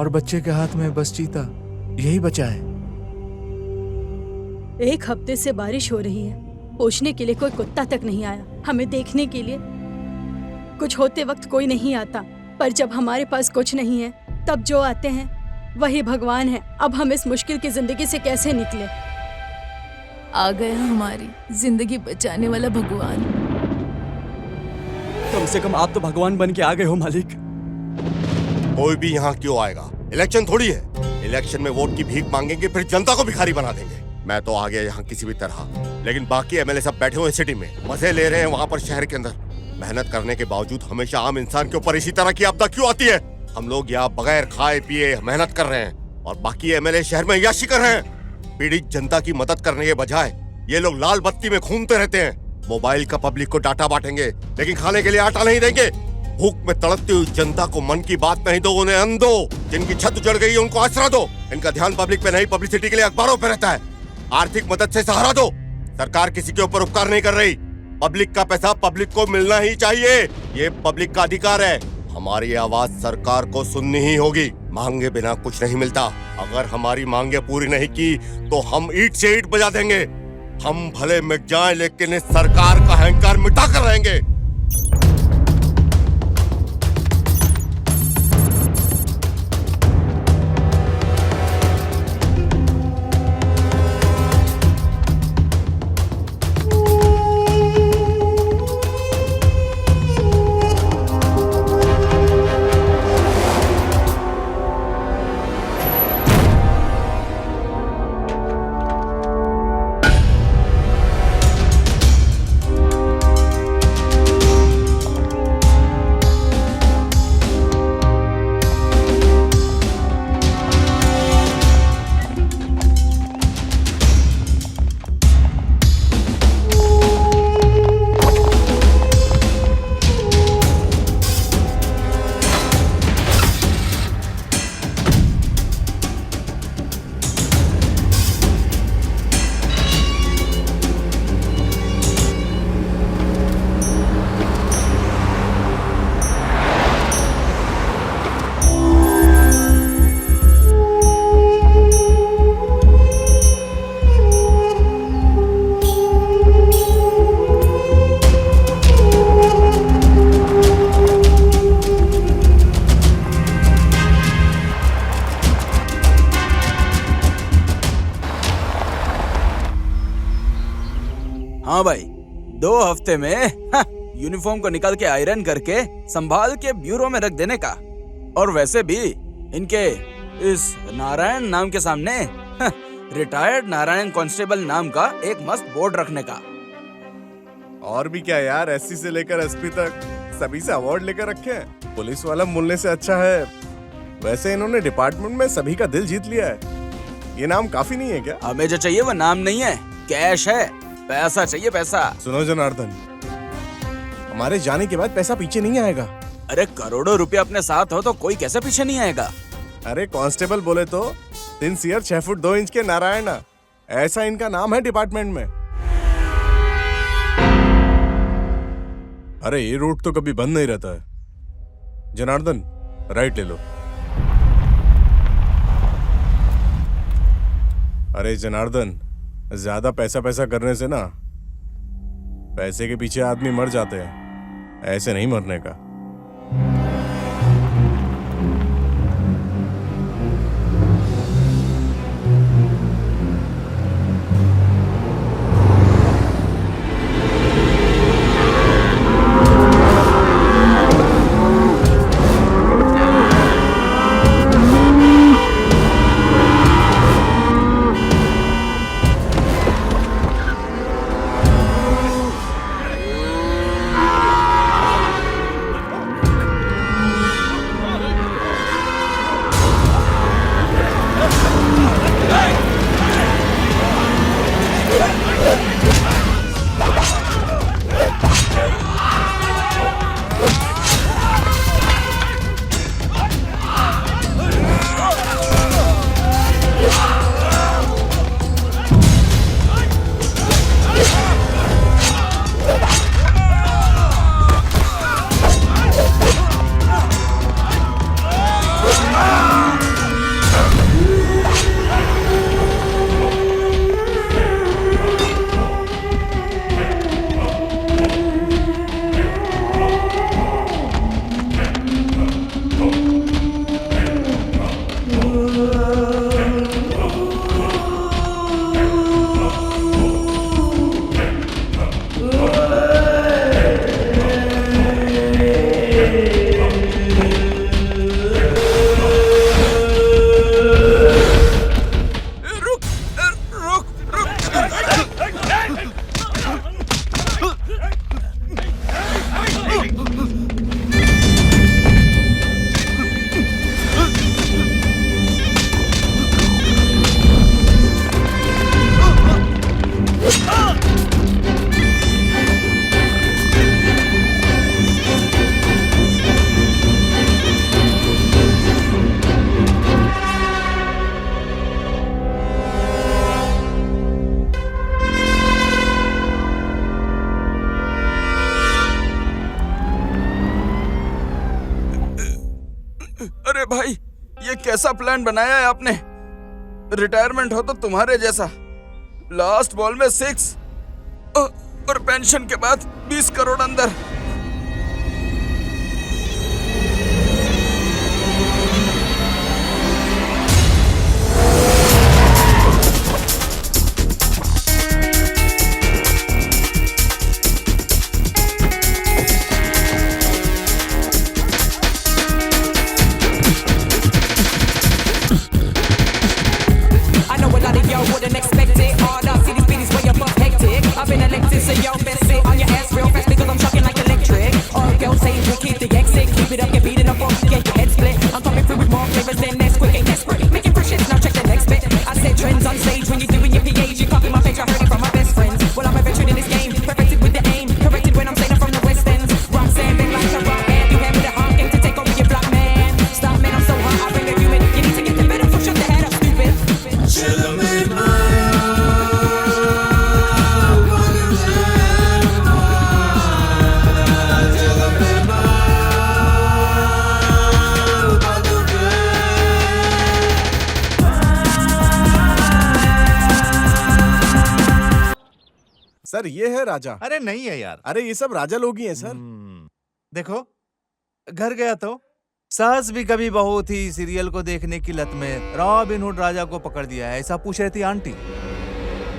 और बच्चे के हाथ में बस चीता यही बचा है। 1 हफ्ते से बारिश हो रही है, पूछने के लिए कोई कुत्ता तक नहीं आया, हमें देखने के लिए कुछ होते वक्त कोई नहीं आता, पर जब हमारे पास कुछ नहीं है तब जो आते हैं वही भगवान है। अब हम इस मुश्किल की जिंदगी से कैसे निकले? आ गया हमारी जिंदगी बचाने वाला भगवान। कम से कम आप तो भगवान बन के आ गए हो मालिक। कोई भी यहाँ क्यों आएगा? इलेक्शन थोड़ी है। इलेक्शन में वोट की भीख मांगेंगे, फिर जनता को भिखारी बना देंगे। मैं तो आ गया यहाँ किसी भी तरह, लेकिन बाकी एमएलए सब बैठे हुए सिटी में मजे ले रहे हैं वहाँ पर शहर के अंदर। मेहनत करने के बावजूद हमेशा आम इंसान के ऊपर इसी तरह की आपदा क्यों आती है? हम लोग यहाँ बगैर खाए पिए मेहनत कर रहे हैं और बाकी एमएलए शहर में याशी कर रहे हैं। पीड़ित जनता की मदद करने के बजाय ये लोग लाल बत्ती में घूमते रहते हैं। मोबाइल का पब्लिक को डाटा बांटेंगे, लेकिन खाने के लिए आटा नहीं देंगे। भूख में तड़पती हुई जनता को मन की बात नहीं दो, उन्हें अन्न दो। जिनकी छत उजड़ गई है उनको आसरा दो। इनका ध्यान पब्लिक पे नहीं, पब्लिसिटी के लिए अखबारों पे रहता है। आर्थिक मदद से सहारा दो। सरकार किसी के ऊपर उपकार नहीं कर रही। पब्लिक का पैसा पब्लिक को मिलना ही चाहिए, ये पब्लिक का अधिकार है। हमारी आवाज सरकार को सुननी ही होगी। मांगे बिना कुछ नहीं मिलता। अगर हमारी मांगे पूरी नहीं की तो हम ईंट से ईंट बजा देंगे। हम भले मिट जाएं, लेकिन इस सरकार का अहंकार मिटा कर रहेंगे। हाँ भाई, 2 हफ्ते में यूनिफॉर्म को निकाल के आयरन करके संभाल के ब्यूरो में रख देने का। और वैसे भी इनके इस नारायण नाम के सामने रिटायर्ड नारायण कांस्टेबल नाम का एक मस्त बोर्ड रखने का। और भी क्या यार, एससी से लेकर एसपी तक सभी से अवार्ड लेकर रखे हैं। पुलिस वाला मिलने से अच्छा है। वैसे इन्होंने डिपार्टमेंट में सभी का दिल जीत लिया है। ये नाम काफी नहीं है क्या? हमें जो चाहिए वो नाम नहीं है, कैश है। पैसा चाहिए, पैसा। सुनो जनार्दन, हमारे जाने के बाद पैसा पीछे नहीं आएगा। अरे करोड़ों रुपया अपने साथ हो तो कोई कैसे पीछे नहीं आएगा? अरे कांस्टेबल बोले तो सिंसियर 6 फुट 2 इंच के नारायण, ऐसा इनका नाम है डिपार्टमेंट में। अरे ये रूट तो कभी बंद नहीं रहता है। जनार्दन, राइट ले लो। अरे जनार्दन, ज्यादा पैसा करने से ना पैसे के पीछे आदमी मर जाते हैं, ऐसे नहीं मरने का। अरे भाई, ये कैसा प्लान बनाया है आपने? रिटायरमेंट हो तो तुम्हारे जैसा। लास्ट बॉल में 6 और पेंशन के बाद 20 करोड़ अंदर। I know a lot of y'all wouldn't expect it. All up, see these beaties way above hectic. I've been elected, so y'all best sit on your ass real fast because I'm shocking like electric. All girls say we keep the exit, keep it up, get beaten up, or get your head split. I'm coming through with more flavors than Nesquik and desperate. Making fresh hits, now check the next bit. I said trends on stage when you're doing your PH. You copy my page, I heard it from my best friends. Well, I'm a veteran in this game, perfected with the aim, corrected when I'm saying I'm from the West End. Roxanne, big like a rock band, you have me the hard game to take over your block, man. Stop, man, I'm so hot, I bring a human. You need to get the better, so shut the head up, stupid. Sir ये है राजा। अरे नहीं है यार। अरे ये सब राजा लोग ही हैं सर। देखो, घर गया तो सास भी कभी बहू थी सीरियल को देखने की लत में रॉबिन हुड राजा को पकड़ दिया है, ऐसा पूछ रही थी आंटी।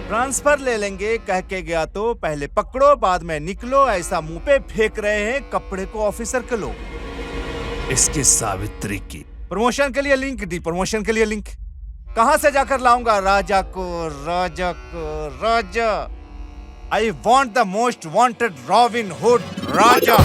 ट्रांसफर ले लेंगे कह के गया तो पहले पकड़ो बाद में निकलो, ऐसा मुंह पे फेंक रहे हैं कपड़े को ऑफिसर के लोग। इसकी सावित्री की प्रमोशन के लिए लिंक दी, प्रमोशन के लिए लिंक कहां से जाकर लाऊंगा राजा को, राजा को, Raja. I want the most wanted Robin Hood Raja.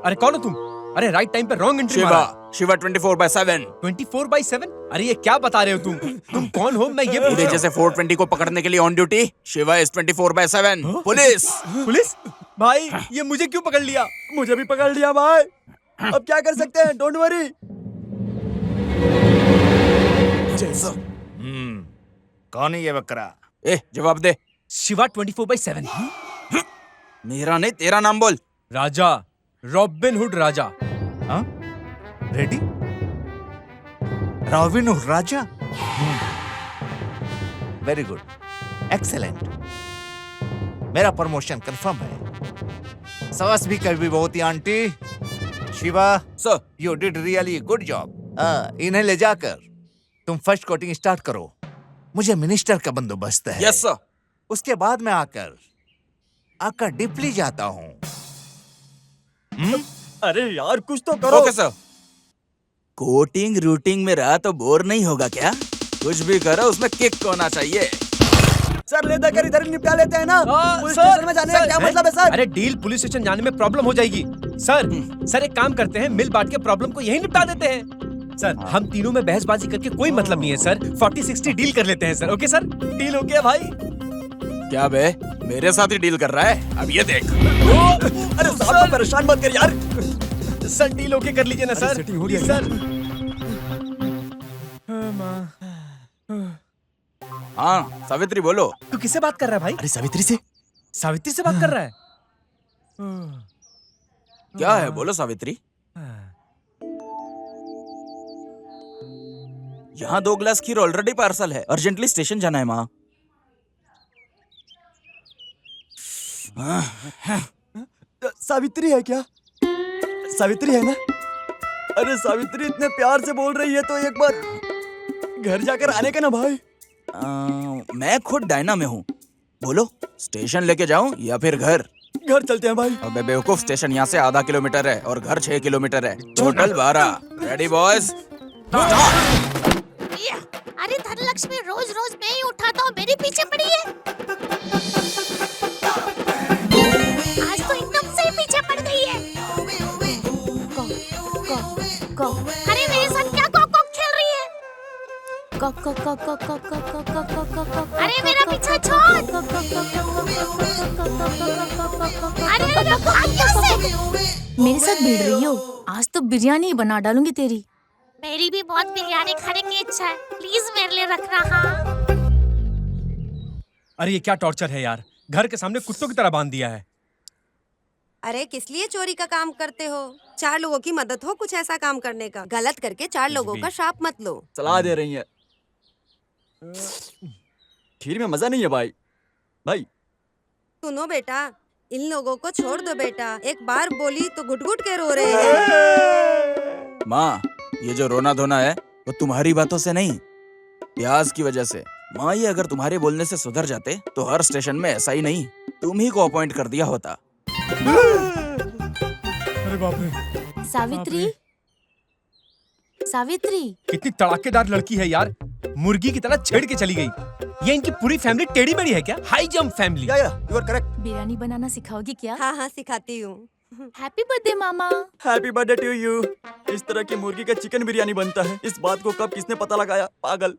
अरे कौन हो तुम? अरे राइट टाइम पे रॉन्ग एंट्री शिवा, शिवा 24/7। 24/7? अरे ये क्या बता रहे हो तुम कौन हो? मैं ये पूछ पूरे रहा हूँ। जैसे 420 को पकड़ने के लिए on duty. Shiva is 24/7 police. Police? भाई ये मुझे क्यों पकड़ लिया? मुझे भी पकड़ लिया भाई। अब क्या कर सकते हैं? Don't worry. कौन है ये बकरा? ए जवाब दे। शिवा 24/7। मेरा नहीं तेरा नाम बोल। Raja, Robin Hood Raja. हाँ? Ready? Robin Hood Raja. Very good, excellent. मेरा प्रमोशन कंफर्म है। सास भी कभी बहुत ही aunty. Shiva, sir, you did really good job. इन्हें ले जाकर तुम फर्स्ट कोटिंग स्टार्ट करो। मुझे मिनिस्टर का बंदोबस्त है। Yes sir. उसके बाद मैं आकर डिपली जाता हूँ। अरे यार कुछ तो करो। Okay sir. कोटिंग रूटिंग में रहा तो बोर नहीं होगा क्या? कुछ भी करो उसमें किक होना चाहिए। सर ले देकर इधर ही निपटा लेते हैं ना। पुलिस स्टेशन में जाने का क्या मतलब है सर? अरे डील पुलिस स्टेशन जाने में प्रॉब्लम हो जाएगी। सर एक काम करते हैं, मिल बांट के प्रॉब्लम को यहीं निपटा देते हैं। सर हम तीनों में बहसबाजी करके कोई मतलब नहीं है सर। 40-60 डील कर लेते हैं सर। ओके सर, डील हो गया भाई। क्या बे, मेरे साथ ही डील कर रहा है? अब ये देख। अरे साहब परेशान मत कर यार। सर डील ओके कर लीजिए ना सर। सेटिंग हो रही है सर। हाँ सावित्री बोलो। तू किससे बात कर रहा है भाई? अरे सावित्री से। सावित्री से बात कर रहा है? क्या है बोलो सावित्री। यहाँ 2 ग्लास खीर ऑलरेडी पार्सल है, अर्जेंटली स्टेशन जाना है माँ। सावित्री है क्या? सावित्री है ना? अरे सावित्री इतने प्यार से बोल रही है तो एक बार घर जाकर आने का ना भाई। मैं खुद डायना में हूँ। बोलो स्टेशन लेके जाऊं या फिर घर? घर चलते हैं भाई। अबे बेवकूफ, स्टेशन यहाँ से आधा किलोमीटर है और घर 6 किलोमीटर है, टोटल 12। Ready boys? अरे धनलक्ष्मी रोज रोज मैं ही उठाता हूँ, मेरे पीछे पड़ी है। आज तो एकदम से ही पीछे पड़ गई है। अरे मेरे साथ क्या कॉक कॉक खेल रही है? अरे मेरा पीछा छोड़। अरे भाग यहाँ से। मेरे साथ भिड़ रही हो? आज तो बिरयानी ही बना डालूंगी तेरी। मेरी भी बहुत बिरयानी खाने की इच्छा है, प्लीज मेरे लिए रखना। हाँ अरे ये क्या टॉर्चर है यार, घर के सामने कुत्तों की तरह बांध दिया है। अरे किस लिए चोरी का काम करते हो? 4 लोगों की मदद हो कुछ ऐसा काम करने का। गलत करके 4 लोगों का श्राप मत लो। सलाह दे रही है। खीर में मजा नहीं है भाई। भाई सुनो बेटा, इन लोगों को छोड़ दो बेटा। एक बार बोली तो घुट घुट के रो रहे हैं। माँ, ये जो रोना धोना है वो तुम्हारी बातों से नहीं, प्याज की वजह से। माँ, ये अगर तुम्हारे बोलने से सुधर जाते तो हर स्टेशन में ऐसा ही नहीं, तुम ही को अपॉइंट कर दिया होता। अरे बाप रे। सावित्री, सावित्री कितनी तड़ाकेदार लड़की है यार, मुर्गी की तरह छेड़ के चली गई। ये इनकी पूरी फैमिली टेढ़ी मेढ़ी है क्या? High jump family. या यू आर करेक्ट। बिरयानी बनाना सिखाओगी क्या? हाँ हाँ सिखाती हूँ। हैप्पी बर्थडे मामा। Happy birthday to you. इस तरह की मुर्गी का चिकन बिरयानी बनता है, इस बात को कब किसने पता लगाया? पागल।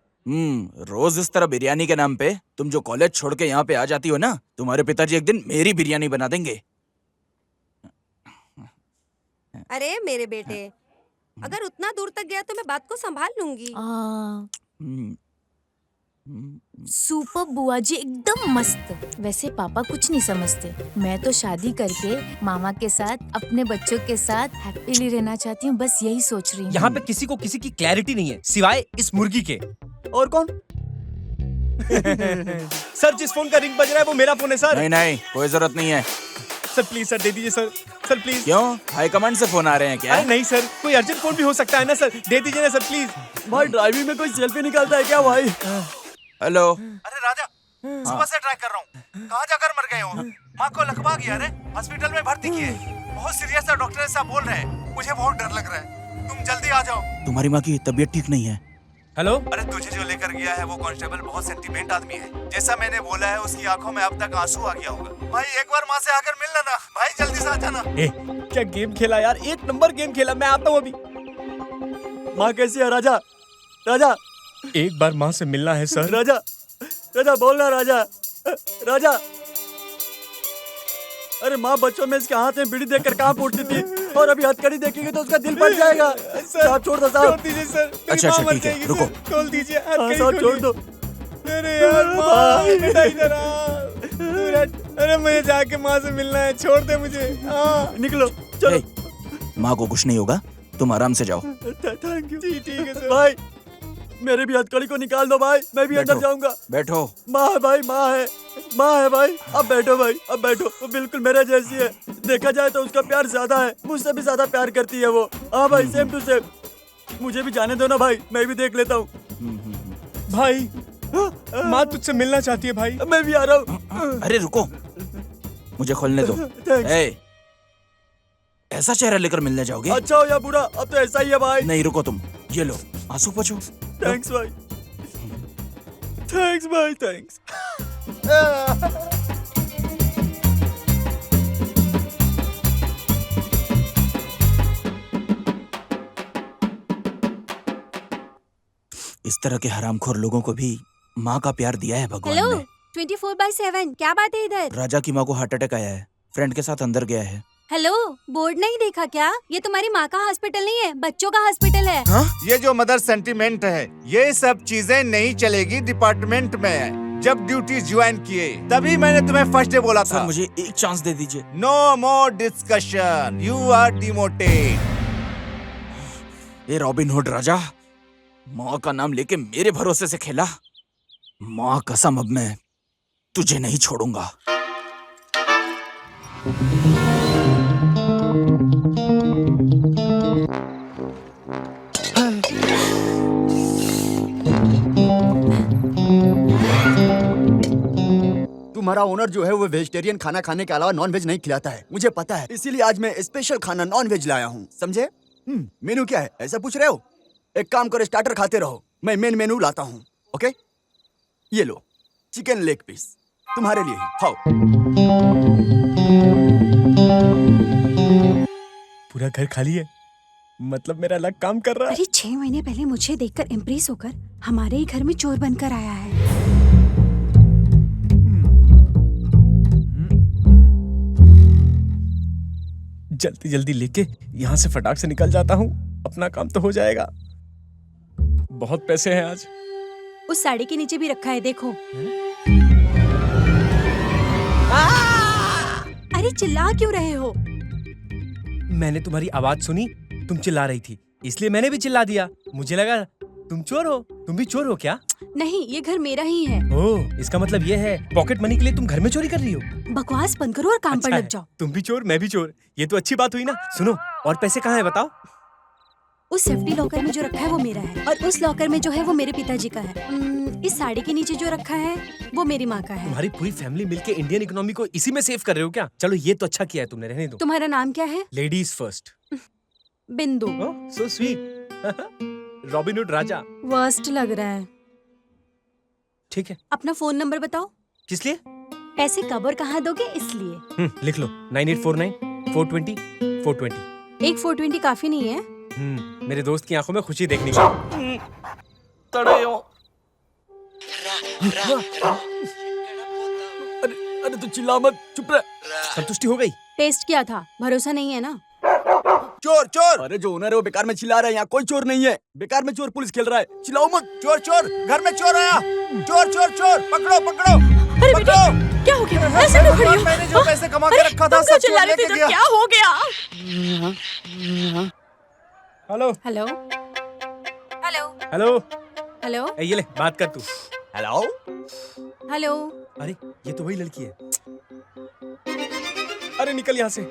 रोज इस तरह बिरयानी के नाम पे तुम जो कॉलेज छोड़ के यहाँ पे आ जाती हो ना, तुम्हारे पिताजी एक दिन मेरी बिरयानी बना देंगे। अरे मेरे बेटे, अगर उतना दूर तक गया तो मैं बात को संभाल लूंगी। सुपर बुआ जी, एकदम मस्त। वैसे पापा कुछ नहीं समझते। मैं तो शादी करके मामा के साथ अपने बच्चों के साथ हैप्पीली रहना चाहती हूँ, बस यही सोच रही हूँ। यहाँ पे किसी को किसी की क्लैरिटी नहीं है सिवाय इस मुर्गी के। और कौन? सर, जिस फोन का रिंग बज रहा है वो मेरा फोन है सर। नहीं नहीं, कोई जरूरत नहीं है। सर प्लीज सर दे दीजिए सर। Sir please. क्यों, हाई कमांड से फोन आ रहे हैं क्या? अरे नहीं सर, कोई अर्जेंट फोन भी हो सकता है ना सर, दे दीजिए ना सर प्लीज। भाई ड्राइविंग में कोई सेल्फी निकालता है क्या भाई? हेलो। अरे राजा, सुबह से ट्राई कर रहा हूँ, कहाँ जाकर मर गए हो? माँ को लकवा गया रे, हॉस्पिटल में भर्ती किए, बहुत सीरियस है, डॉक्टर ऐसा बोल रहे हैं। मुझे बहुत डर लग रहा है, तुम जल्दी आ जाओ। तुम्हारी माँ की तबीयत ठीक नहीं है। हेलो। अरे तुझे जो लेकर गया है वो कांस्टेबल बहुत सेंटीमेंट आदमी है, जैसा मैंने बोला है उसकी आंखों में अब तक आंसू आ गया होगा। भाई एक बार माँ से आकर मिल लेना भाई, जल्दी से आ जाना। क्या गेम खेला यार, एक नंबर गेम खेला। मैं आता हूँ अभी। माँ कैसी है राजा? राजा एक बार माँ से मिलना है सर। राजा, राजा बोलना राजा। राजा, अरे माँ बच्चों में इसके हाथ में बीड़ी देखकर कहाँ फूटती थी, और अभी हथकड़ी देखेंगे तो उसका दिल फट जाएगा। साहब छोड़ दो साहब। छोड़ दीजिए सर। अच्छा अच्छा ठीक है, रुको। खोल दीजिए। साहब छोड़ दो। अरे यार माँ, इधर आ। अरे मुझे जाके माँ से मिलना है, छोड़ दे मुझे। निकलो चलो। माँ को कुछ नहीं होगा, तुम आराम से जाओ। Thank you. ठीक है सर। भाई मेरे भी हथकड़ी को निकाल दो भाई, मैं भी अंदर जाऊंगा। बैठो। माँ है भाई, माँ है भाई। अब बैठो भाई, अब बैठो। वो बिल्कुल मेरे जैसी है, देखा जाए तो उसका प्यार ज्यादा है, मुझसे भी ज्यादा प्यार करती है वो। हाँ भाई, सेम टू सेम। मुझे भी जाने दो ना भाई, मैं भी देख लेता हूँ। भाई माँ तुझसे मिलना चाहती है भाई। मैं भी आ रहा हूँ। अरे रुको, मुझे खोलने दो। ऐसा चेहरा लेकर मिलने जाओगे? अच्छा हो या बुरा, अब तो ऐसा ही है भाई। नहीं रुको तुम, ये लो आंसू पोंछो। थैंक्स भाई, थैंक्स भाई, थैंक्स। इस तरह के हरामखोर लोगों को भी माँ का प्यार दिया है भगवान हेलो, ने। 24/7 क्या बात है इधर? राजा की माँ को हार्ट अटैक आया है, फ्रेंड के साथ अंदर गया है। हेलो, बोर्ड नहीं देखा क्या? ये तुम्हारी माँ का हॉस्पिटल नहीं है, बच्चों का हॉस्पिटल है। हाँ? ये जो मदर सेंटीमेंट है, ये सब चीजें नहीं चलेगी डिपार्टमेंट में। जब ड्यूटी ज्वाइन किए तभी मैंने तुम्हें फर्स्ट डे बोला था। सर मुझे एक चांस दे दीजिए। No more discussion, you are demoted. ये रॉबिन हुड राजा, माँ का नाम लेके मेरे भरोसे से खेला। माँ कसम, अब मैं तुझे नहीं छोड़ूंगा। हमारा ओनर जो है वो वेजिटेरियन खाना खाने के अलावा नॉन वेज नहीं खिलाता है, मुझे पता है, इसीलिए आज मैं स्पेशल खाना नॉन वेज लाया हूँ, समझे? मेनू क्या है ऐसा पूछ रहे हो? एक काम करो, स्टार्टर खाते रहो, मैं मेन मेनू लाता हूँ। ओके, ये लो चिकन लेग पीस तुम्हारे लिए ही, खाओ। पूरा घर खाली है, मतलब मेरा लक काम कर रहा है। अरे 6 महीने पहले मुझे देखकर इम्प्रेस होकर हमारे ही घर में चोर बनकर आया है। जल्दी जल्दी लेके यहाँ से फटाक से निकल जाता हूँ, अपना काम तो हो जाएगा। बहुत पैसे हैं आज। उस साड़ी के नीचे भी रखा है, देखो। अरे चिल्ला क्यों रहे हो? मैंने तुम्हारी आवाज सुनी, तुम चिल्ला रही थी, इसलिए मैंने भी चिल्ला दिया। मुझे लगा तुम चोर हो। तुम भी चोर हो क्या? नहीं, ये घर मेरा ही है। ओह, इसका मतलब ये है पॉकेट मनी के लिए तुम घर में चोरी कर रही हो। बकवास बंद करो और काम पर लग जाओ। तुम भी चोर, मैं भी चोर, ये तो अच्छी बात हुई ना। सुनो, और पैसे कहाँ है बताओ? उस सेफ्टी लॉकर में जो रखा है वो मेरा है, और उस लॉकर में जो है वो मेरे पिताजी का है। इस साड़ी के नीचे जो रखा है वो मेरी माँ का है। तुम्हारी पूरी फैमिली मिलके इंडियन इकोनॉमी को इसी में सेव कर रहे हो क्या? चलो ये तो अच्छा किया है तुमने, रहने दो। तुम्हारा नाम क्या है? Ladies first. Bindu. So sweet. Robin Hood Raja. Worst लग रहा है। ठीक है, अपना फोन नंबर बताओ। किस लिए? पैसे कब और कहाँ दोगे इसलिए। लिख लो 9849 420 420। एक 420 काफी नहीं है। मेरे दोस्त की आंखों में खुशी देखने की। अरे तू चिल्ला मत, चुप रह। संतुष्टि हो गई? टेस्ट किया था, भरोसा नहीं है ना। चोर चोर! अरे जो ओनर है वो बेकार में चिल्ला रहा है, यहाँ कोई चोर नहीं है, बेकार में चोर पुलिस खेल रहा है, चिल्लाओ मत। चोर चोर, घर में चोर आया। चोर चोर चोर, पकड़ो पकड़ो। अरे बेटे, क्या हो गया? ऐसे क्यों खड़ी हो? मैंने जो पैसे कमा के रखा था सब चोर लेके गया। क्या हो गया? Hello hello hello hello. Hello ये ले, बात कर तू। Hello hello. अरे ये तो वही लड़की है। अरे निकल यहाँ से।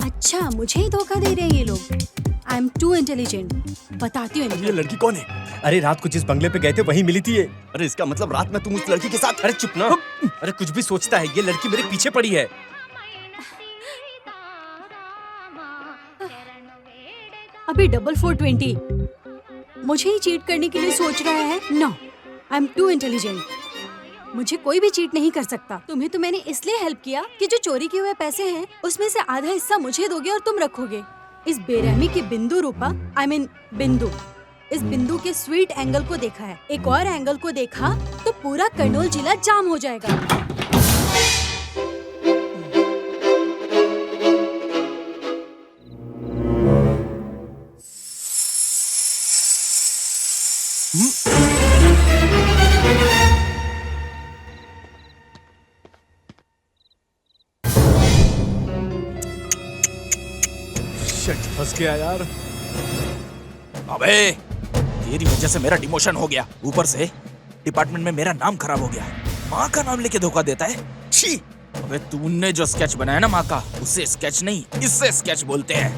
अच्छा, मुझे ही धोखा दे रहे हैं ये लोग। आई एम टू इंटेलिजेंट। बताती हूँ इनको। ये लड़की कौन है? अरे रात को जिस बंगले पे गए थे वहीं मिली थी ये। अरे इसका मतलब रात में तुम उस लड़की के साथ? अरे चुप ना। अरे कुछ भी सोचता है, ये लड़की मेरे पीछे पड़ी है। अभी डबल 420 मुझे ही चीट करने के लिए सोच रहा है। No, I am too intelligent. मुझे कोई भी चीट नहीं कर सकता। तुम्हें तो मैंने इसलिए हेल्प किया कि जो चोरी किए हुए पैसे हैं उसमें से आधा हिस्सा मुझे दोगे और तुम रखोगे। इस बेरहमी की बिंदु रूपा, आई मीन बिंदु, इस बिंदु के स्वीट एंगल को देखा है। एक और एंगल को देखा तो पूरा कर्नूल जिला जाम हो जाएगा। फंस गया यार। अबे तेरी वजह से मेरा डिमोशन हो गया, ऊपर से डिपार्टमेंट में मेरा नाम खराब हो गया। माँ का नाम लेके धोखा देता है, छी। अबे तूने जो स्केच बनाया ना माँ का, उसे स्केच नहीं, इससे स्केच बोलते हैं।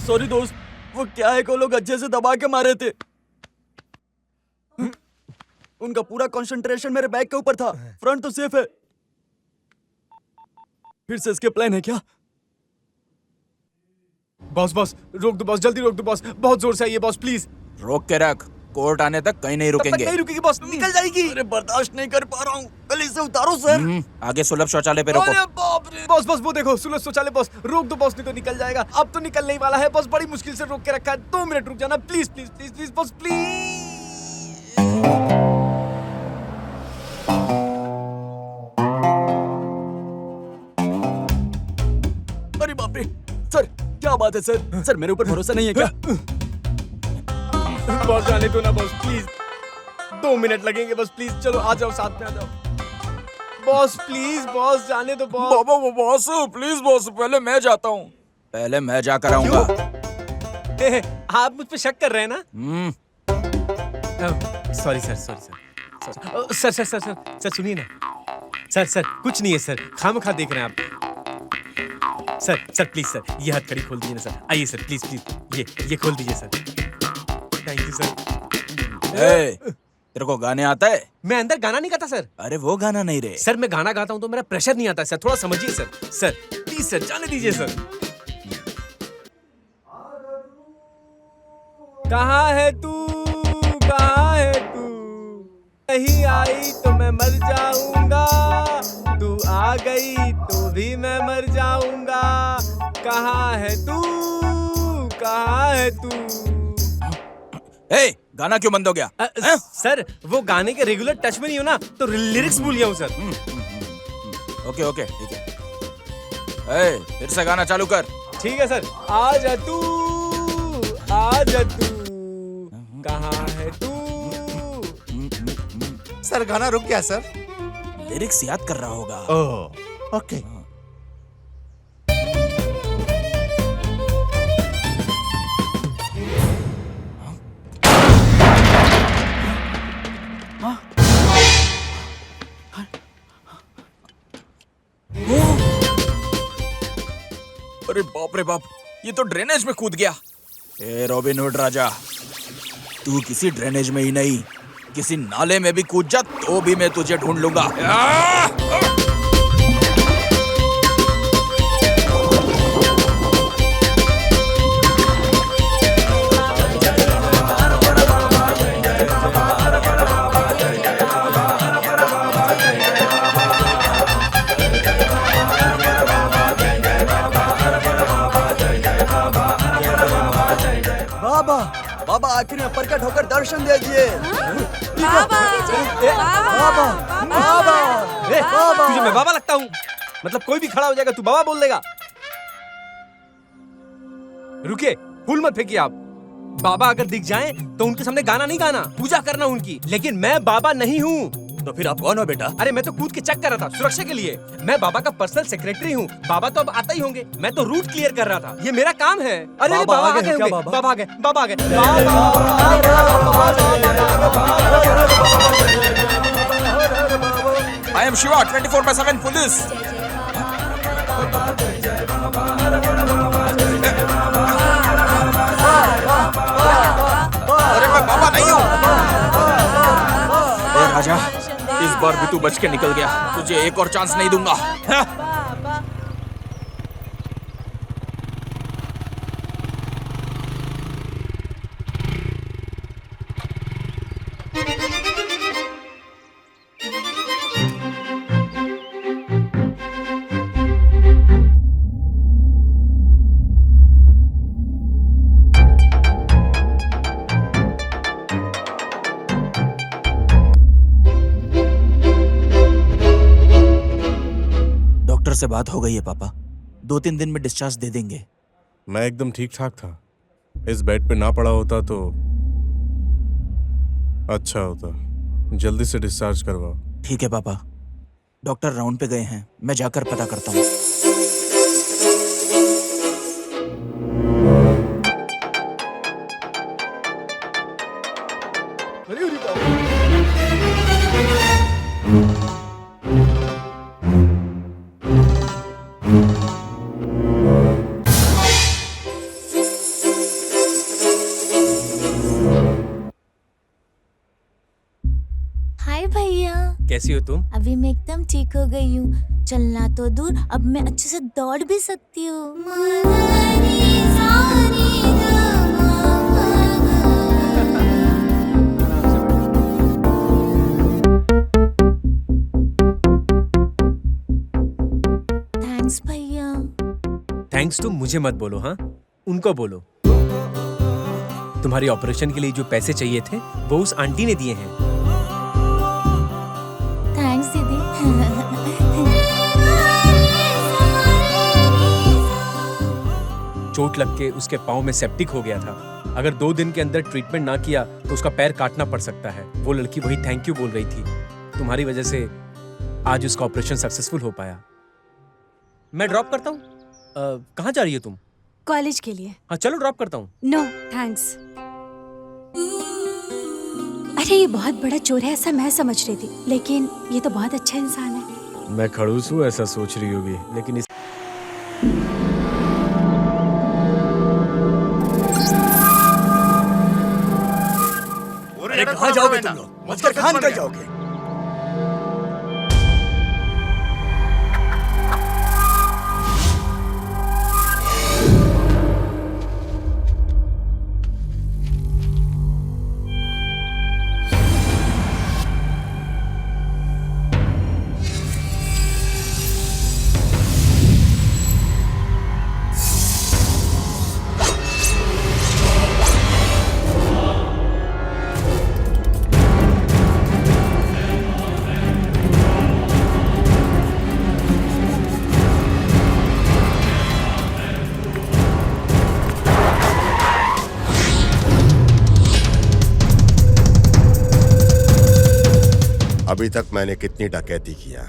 सॉरी दोस्त, वो क्या है को लोग अच्छे से दबा के मारे थे। उनका पूरा कंसंट्रेशन मेरे बैग के ऊपर था। फ्रंट तो सेफ है। फिर से इसके प्लान है क्या? बॉस बॉस रोक दो बॉस, जल्दी रोक दो बॉस, बहुत जोर से आइए बॉस प्लीज। रोक के रख, कोर्ट आने तक कहीं नहीं रुकेंगे। नहीं रुकेगी बॉस, निकल जाएगी। अरे बर्दाश्त नहीं कर पा रहा हूँ, पहले इसे उतारो सर। आगे सुलभ शौचालय पे रोको। अरे बाप रे। बॉस बॉस वो देखो सुलभ शौचालय। बॉस रोक दो बॉस, नहीं तो निकल जाएगा। अब तो निकलने ही वाला है बॉस, बड़ी मुश्किल से रोक के रखा है। 2 मिनट रुक जाना please please please please boss please. अरे बाप रे सर, क्या बात है सर? सर मेरे ऊपर भरोसा नहीं है क्या? बॉस जाने दो ना बॉस प्लीज, 2 मिनट लगेंगे बस प्लीज। चलो आ जाओ, साथ में आ जाओ बॉस प्लीज। बॉस जाने दो बॉस। बाबा वो बॉस प्लीज बॉस, पहले मैं जाता हूँ। पहले मैं जाकर आऊंगा। आप मुझ पे शक कर रहे हैं ना? Sorry sir, sorry sir, sir sir sir sir sir सुनिए ना सर। सर कुछ नहीं है सर, खामखा देख रहे हैं आप। सर सर प्लीज सर, ये हथकड़ी खोल दीजिए ना सर। आइए सर प्लीज प्लीज, ये खोल दीजिए सर। Thank you sir. तेरे को गाने आता है? मैं अंदर गाना नहीं गाता सर। अरे वो गाना नहीं रे। सर मैं गाना गाता हूँ तो मेरा प्रेशर नहीं आता सर, थोड़ा समझिए सर। सर प्लीज सर, जाने दीजिए सर। कहाँ है तू, कहाँ है तू, नहीं आई तो मैं मर जाऊंगा, तू आ गई तो भी मैं मर जाऊंगा। कहाँ है तू, कहाँ है तू। गाना क्यों बंद हो गया? सर वो गाने के रेगुलर टच में नहीं हो ना, तो लिरिक्स भूल गया हूँ सर। ओके ओके ठीक है। फिर से गाना चालू कर। ठीक है सर। आजा तू, आजा तू, कहाँ है तू। सर गाना रुक गया सर। लिरिक्स याद कर रहा होगा। Oh okay. अरे बाप रे बाप, ये तो ड्रेनेज में कूद गया। ए रॉबिन हुड राजा, तू किसी ड्रेनेज में ही नहीं, किसी नाले में भी कूद जा तो भी मैं तुझे ढूंढ लूंगा। बाबा, बाबा आखिर में प्रकट होकर दर्शन दीजिए। बाबा बाबा, बाबा, बाबा। तुझे मैं बाबा लगता हूँ? मतलब कोई भी खड़ा हो जाएगा तू बाबा बोल देगा? रुकिए, फूल मत फेंकिए आप। बाबा अगर दिख जाएं तो उनके सामने गाना नहीं गाना, पूजा करना उनकी। लेकिन मैं बाबा नहीं हूँ। तो फिर आप कौन हो बेटा? अरे मैं तो कूद के चेक कर रहा था सुरक्षा के लिए। मैं बाबा का पर्सनल सेक्रेटरी हूँ। बाबा तो अब आता ही होंगे, मैं तो रूट क्लियर कर रहा था। ये मेरा काम है। अरे बाबा बाबा आ आ गए गए हैं क्या होंगे। बाबा? बाबा आ गए, बाबा आ गए। I am Shiva, 24/7 police. अरे मैं बाबा नहीं हूँ। राजा, इस बार भी तू बच के निकल गया, तुझे एक और चांस नहीं दूंगा। डॉक्टर से बात हो गई है पापा, 2-3 दिन में डिस्चार्ज दे देंगे। मैं एकदम ठीक ठाक था। इस बेड पे ना पड़ा होता तो अच्छा होता। जल्दी से डिस्चार्ज करवाओ। ठीक है पापा, डॉक्टर राउंड पे गए हैं, मैं जाकर पता करता हूँ। हाय भैया, कैसी हो तुम? अभी मैं एकदम ठीक हो गई हूँ। चलना तो दूर, अब मैं अच्छे से दौड़ भी सकती हूँ। थैंक्स भैया। थैंक्स तुम मुझे मत बोलो, हाँ उनको बोलो। तुम्हारी ऑपरेशन के लिए जो पैसे चाहिए थे वो उस आंटी ने दिए हैं। थैंक्स दीदी। चोट लग के उसके पाँव में सेप्टिक हो गया था। अगर 2 दिन के अंदर ट्रीटमेंट ना किया तो उसका पैर काटना पड़ सकता है। वो लड़की वही थैंक यू बोल रही थी। तुम्हारी वजह से आज उसका ऑपरेशन सक्सेसफुल हो पाया। मैं ड्रॉप करता हूँ। कहाँ जा रही हो तुम? कॉलेज के लिए। हाँ चलो ड्रॉप करता हूँ। No thanks. अरे ये बहुत बड़ा चोर है ऐसा मैं समझ रही थी, लेकिन ये तो बहुत अच्छा इंसान है। मैं खड़ूस हूँ ऐसा सोच रही होगी, लेकिन इस कहाँ जाओगे तुम लोग? बचकर कहाँ निकल जाओगे? अभी तक मैंने कितनी डकैती किया,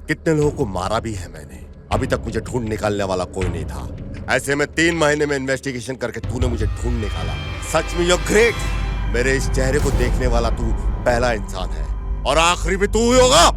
कितने लोगों को मारा भी है मैंने। अभी तक मुझे ढूंढ निकालने वाला कोई नहीं था। ऐसे में 3 महीने में इन्वेस्टिगेशन करके तूने मुझे ढूंढ निकाला। सच में यू ग्रेट। मेरे इस चेहरे को देखने वाला तू पहला इंसान है और आखिरी भी तू ही होगा।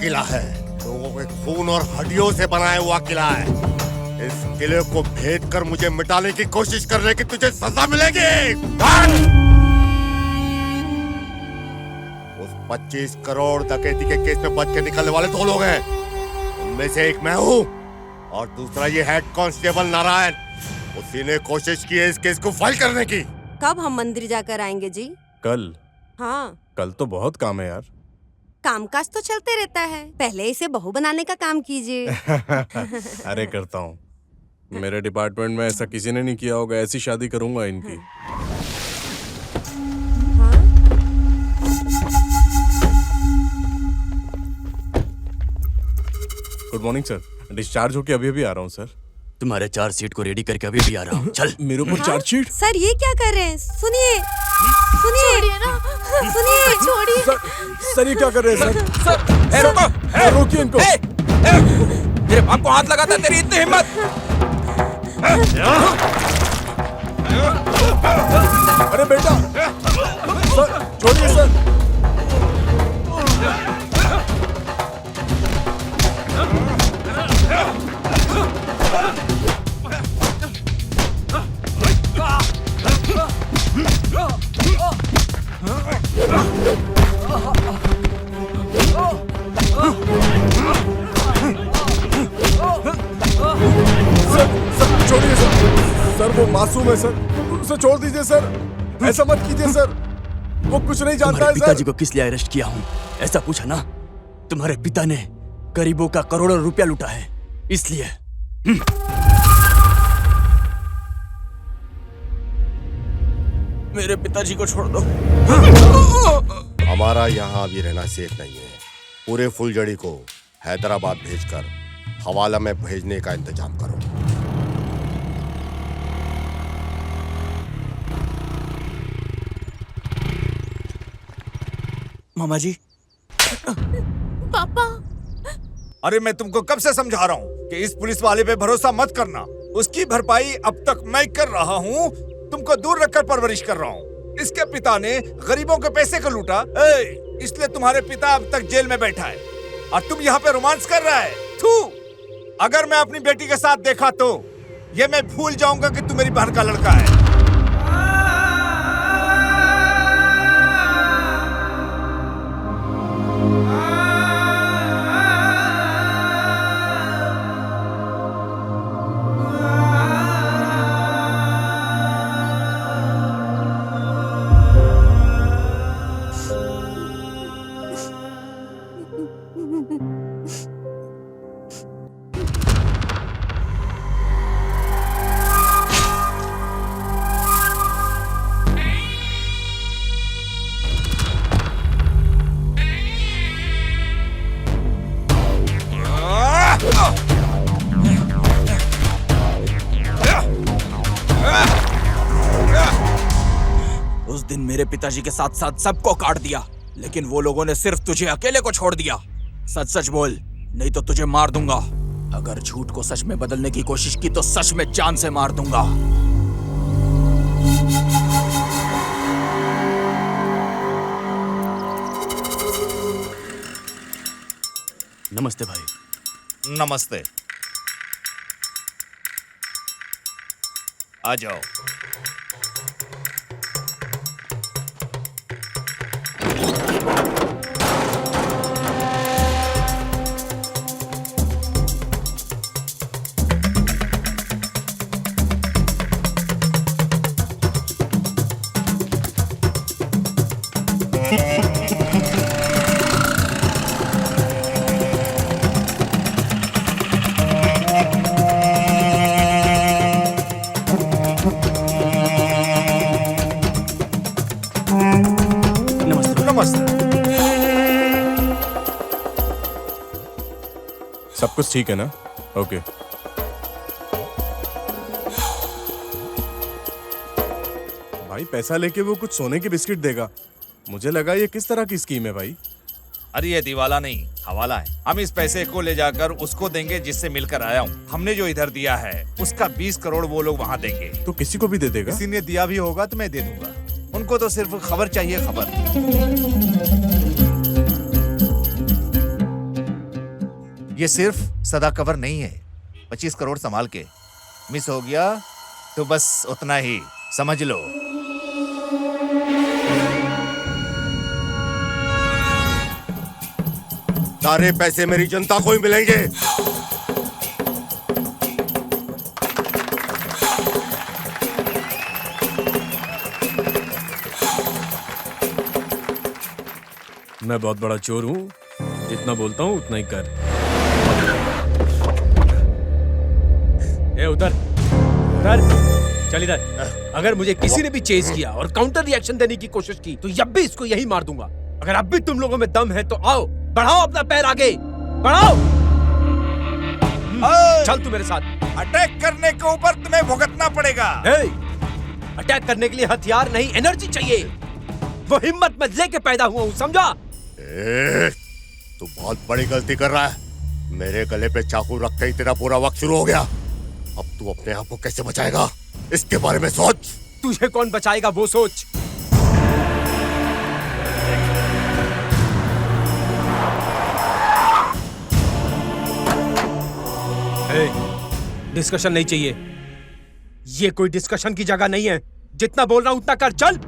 किला है, लोगों के खून और हड्डियों से बनाया हुआ किला है। इस किले को भेद कर मुझे मिटाने की कोशिश करने की तुझे सजा मिलेगी। उस 25 करोड़ डकैती के केस में बच के निकलने वाले 2 लोग हैं। उनमें से एक मैं हूँ और दूसरा ये हेड कांस्टेबल नारायण। उसी ने कोशिश की है इस केस को फाइल करने की। कब हम मंदिर जाकर आएंगे जी? कल? हाँ, कल तो बहुत काम है यार। कामकाज तो चलते रहता है, पहले इसे बहू बनाने का काम कीजिए। अरे करता हूँ, मेरे डिपार्टमेंट में ऐसा किसी ने नहीं किया होगा। ऐसी शादी करूंगा इनकी। हाँ? Good morning sir. डिस्चार्ज होके अभी अभी आ रहा हूँ सर। तुम्हारे चार्जशीट को रेडी करके अभी भी आ रहा हूँ। चल। मेरे ऊपर चार्जशीट? सर ये क्या कर रहे हैं? सुनिए सुनिए सुनिए। छोड़िए सर, ये क्या कर रहे हैं सर? रुको, रोकिए इनको। मेरे बाप को हाथ लगाता है, तेरी इतनी हिम्मत? अरे बेटा, सर छोड़िए सर। छोड़िए सर, वो मासूम है सर, उसे छोड़ दीजिए सर। ऐसा मत कीजिए सर, वो कुछ नहीं जानता है सर। पिताजी को किस लिए अरेस्ट किया हूँ ऐसा पूछा ना? तुम्हारे पिता ने गरीबों का करोड़ों रुपया लूटा है, इसलिए। मेरे पिताजी को छोड़ दो। हमारा यहाँ अभी रहना सेफ नहीं है। पूरे फुलझड़ी को हैदराबाद भेजकर हवाला में भेजने का इंतजाम करो। मामा जी। पापा। अरे मैं तुमको कब से समझा रहा हूँ कि इस पुलिस वाले पे भरोसा मत करना। उसकी भरपाई अब तक मैं कर रहा हूँ, तुमको दूर रखकर परवरिश कर रहा हूँ। इसके पिता ने गरीबों के पैसे को लूटा, इसलिए तुम्हारे पिता अब तक जेल में बैठा है और तुम यहाँ पे रोमांस कर रहा है। थू! अगर मैं अपनी बेटी के साथ देखा तो ये मैं भूल जाऊंगा कि तू मेरी बहन का लड़का है। दिन मेरे पिताजी के साथ साथ सबको काट दिया, लेकिन वो लोगों ने सिर्फ तुझे अकेले को छोड़ दिया। सच सच बोल, नहीं तो तुझे मार दूंगा। अगर झूठ को सच में बदलने की कोशिश की तो सच में जान से मार दूंगा। नमस्ते भाई। नमस्ते। आ जाओ। सब कुछ ठीक है ना? ओके। भाई पैसा लेके वो कुछ सोने के बिस्किट देगा। मुझे लगा ये किस तरह की स्कीम है भाई? अरे ये दिवाला नहीं, हवाला है। हम इस पैसे को ले जाकर उसको देंगे जिससे मिलकर आया हूँ। हमने जो इधर दिया है उसका 20 करोड़ वो लोग वहाँ देंगे। तो किसी को भी दे देगा? किसी ने दिया भी होगा तो मैं दे दूंगा। उनको तो सिर्फ खबर चाहिए, खबर। ये सिर्फ सदा कवर नहीं है। 25 करोड़ संभाल के, मिस हो गया तो बस उतना ही समझ लो। सारे पैसे मेरी जनता को ही मिलेंगे। मैं बहुत बड़ा चोर हूँ, जितना बोलता हूँ उतना ही कर। ए उधर उधर, चल इधर। अगर मुझे किसी ने भी चेज किया और काउंटर रिएक्शन देने की कोशिश की तो अब भी इसको यही मार दूंगा। अगर अब भी तुम लोगों में दम है तो आओ, बढ़ाओ अपना पैर आगे, बढ़ाओ। चल तू मेरे साथ। अटैक करने के ऊपर तुम्हें भुगतना पड़ेगा। अटैक करने के लिए हथियार नहीं, एनर्जी चाहिए। वो हिम्मत में लेके पैदा हुआ हूँ, समझा? तू बहुत बड़ी गलती कर रहा है। मेरे गले पे चाकू रखते ही तेरा पूरा वक्त शुरू हो गया। अब तू अपने आप को कैसे बचाएगा, इसके बारे में सोच। तुझे कौन बचाएगा वो सोच। डिस्कशन नहीं चाहिए। ये कोई डिस्कशन की जगह नहीं है। जितना बोल रहा हूं उतना कर, चल।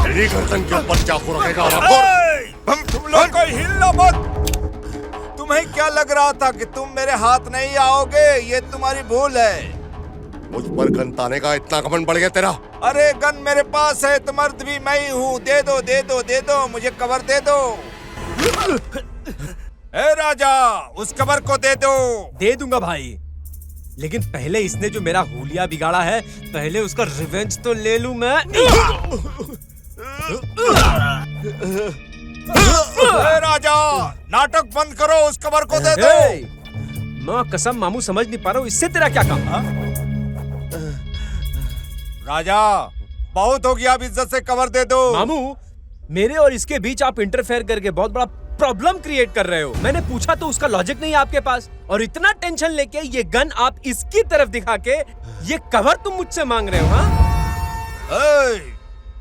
मेरी गर्दन के ऊपर चाकू रखेगा और तुम लोग कोई हिलना मत। तुम्हें क्या लग रहा था कि तुम मेरे हाथ नहीं आओगे? ये तुम्हारी भूल है। मुझ पर गन ताने का इतना घमंड बढ़ गया तेरा? अरे गन मेरे पास है तो मर्द भी मैं ही हूँ। दे दो दे दो दे दो, मुझे कवर दे दो। ए राजा, उस कवर को दे दो। दे दूंगा भाई, लेकिन पहले इसने जो मेरा हुलिया बिगाड़ा है, पहले उसका रिवेंज तो ले लूं मैं। राजा, नाटक बंद करो, उस कवर को दे दो। मैं कसम मामू समझ नहीं पा रहा हूँ, इससे तेरा क्या काम? राजा, बहुत हो गया, अब इज्जत से कवर दे दो। मामू, मेरे और इसके बीच आप इंटरफेयर करके बहुत बड़ा प्रॉब्लम क्रिएट कर रहे हो। मैंने पूछा तो उसका लॉजिक नहीं है आपके पास, और इतना टेंशन लेके ये गन आप इसकी तरफ दिखा के ये कवर तुम मुझसे मांग रहे हो? हाँ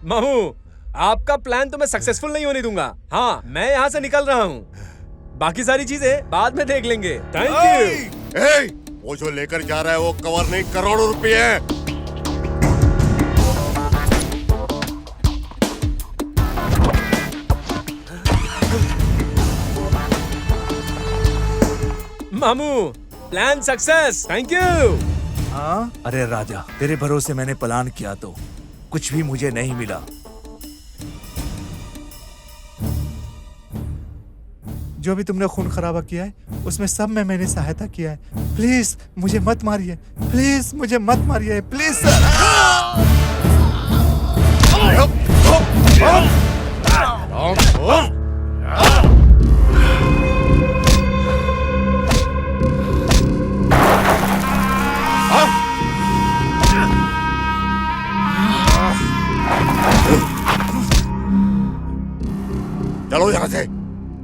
मामू, आपका प्लान तो मैं सक्सेसफुल नहीं होने दूंगा। हाँ, मैं यहाँ से निकल रहा हूँ, बाकी सारी चीजें बाद में देख लेंगे। Thank you. वो जो लेकर जा रहा है वो कवर नहीं, करोड़ों रुपए है। मामू, प्लान सक्सेस, थैंक यू। हाँ? अरे राजा, तेरे भरोसे मैंने प्लान किया तो कुछ भी मुझे नहीं मिला। जो भी तुमने खून खराबा किया है उसमें सब में मैंने सहायता किया है। प्लीज मुझे मत मारिए, प्लीज मुझे मत मारिए, प्लीज सर। चलो यहाँ से।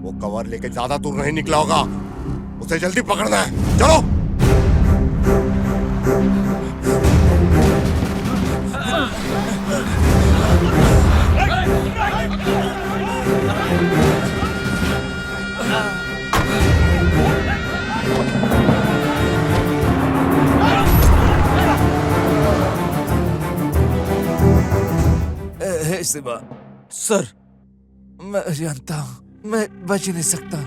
वो कवर लेके ज्यादा दूर नहीं निकला होगा, उसे जल्दी पकड़ना है। चलो। हे शिवा, सर। मैं जानता हूँ मैं बच नहीं सकता।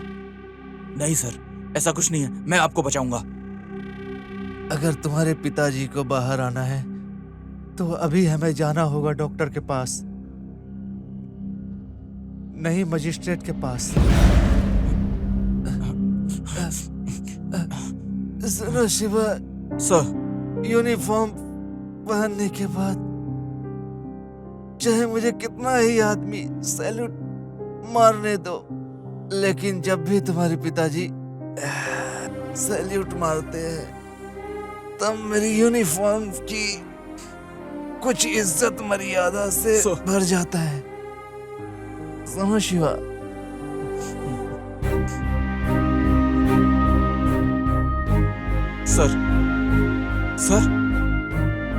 नहीं सर, ऐसा कुछ नहीं है, मैं आपको बचाऊंगा। अगर तुम्हारे पिताजी को बाहर आना है तो अभी हमें जाना होगा डॉक्टर के पास, नहीं मजिस्ट्रेट के पास। सुनो शिवा, सर। यूनिफॉर्म पहनने के बाद चाहे मुझे कितना ही आदमी सैल्यूट मारने दो, लेकिन जब भी तुम्हारे पिताजी सैल्यूट मारते हैं तब मेरी यूनिफॉर्म की कुछ इज्जत मर्यादा से भर जाता है। समझ Shiva? Sir, sir,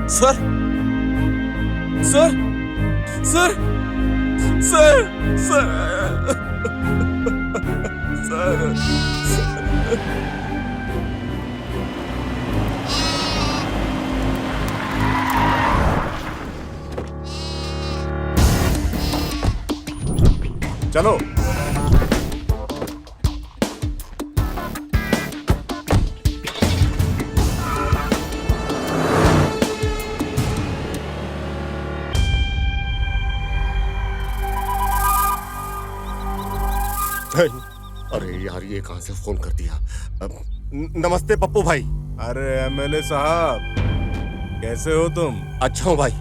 sir, sir, sir, sir, sir, sir. चलो। अरे यार, ये कहां से फोन कर दिया? नमस्ते पप्पू भाई। अरे एमएलए साहब, कैसे हो तुम? अच्छा हूँ भाई।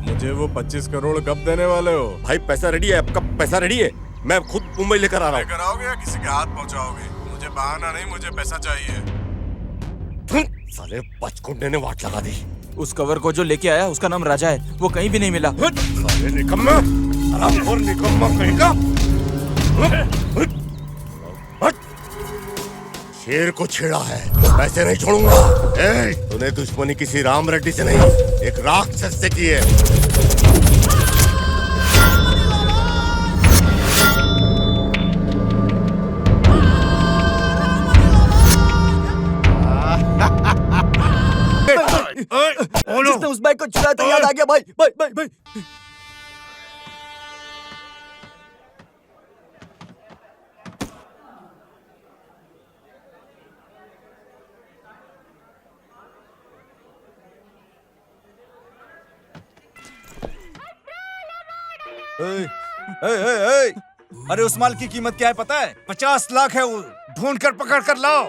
मुझे वो 25 करोड़ कब देने वाले हो? भाई पैसा रेडी है, आपका पैसा रेडी है, मैं खुद मुंबई लेकर आ रहा हूँ। लेकर आओगे या किसी के हाथ पहुँचाओगे? मुझे बहाना नहीं, मुझे पैसा चाहिए। साले बचकुंडे ने वाट लगा दी। उस कवर को जो लेके आया उसका नाम राजा है, वो कहीं भी नहीं मिला। साले निकम्मा, और निकम्मा कहेगा। शेर को छेड़ा है, पैसे नहीं छोड़ूंगा। तूने दुश्मनी किसी राम रेड्डी से नहीं, एक राक्षस से की है। जिसने उस बाइक को चुराया था याद आ गया भाई। भाई भाई भाई अरे उस माल की कीमत क्या है पता है? 50 लाख है वो, ढूंढ कर पकड़ कर लाओ।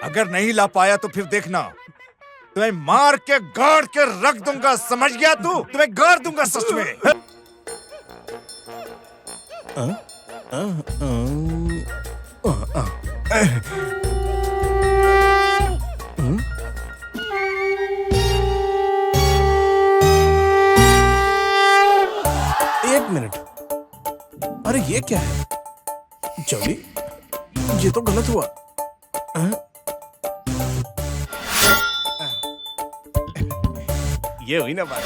अगर नहीं ला पाया तो फिर देखना, तुम्हें मार के गाड़ के रख दूंगा, समझ गया तू? तुम्हें गाड़ दूंगा सच में। एक मिनट, अरे ये क्या है? जॉली, ये तो गलत हुआ। ये हुई ना बात।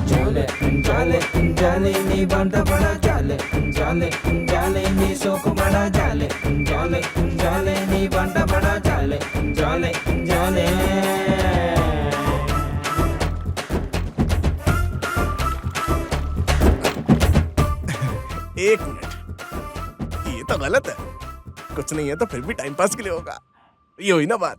जाले जाले जाले नी बांटा बड़ा जाले जाले जाले नी सोक बड़ा जाले जाले जाले नी बांटा बड़ा जाले जाले जाले। एक मिनट, ये तो गलत है। कुछ नहीं है तो फिर भी टाइम पास के लिए होगा। ये हुई ना बात।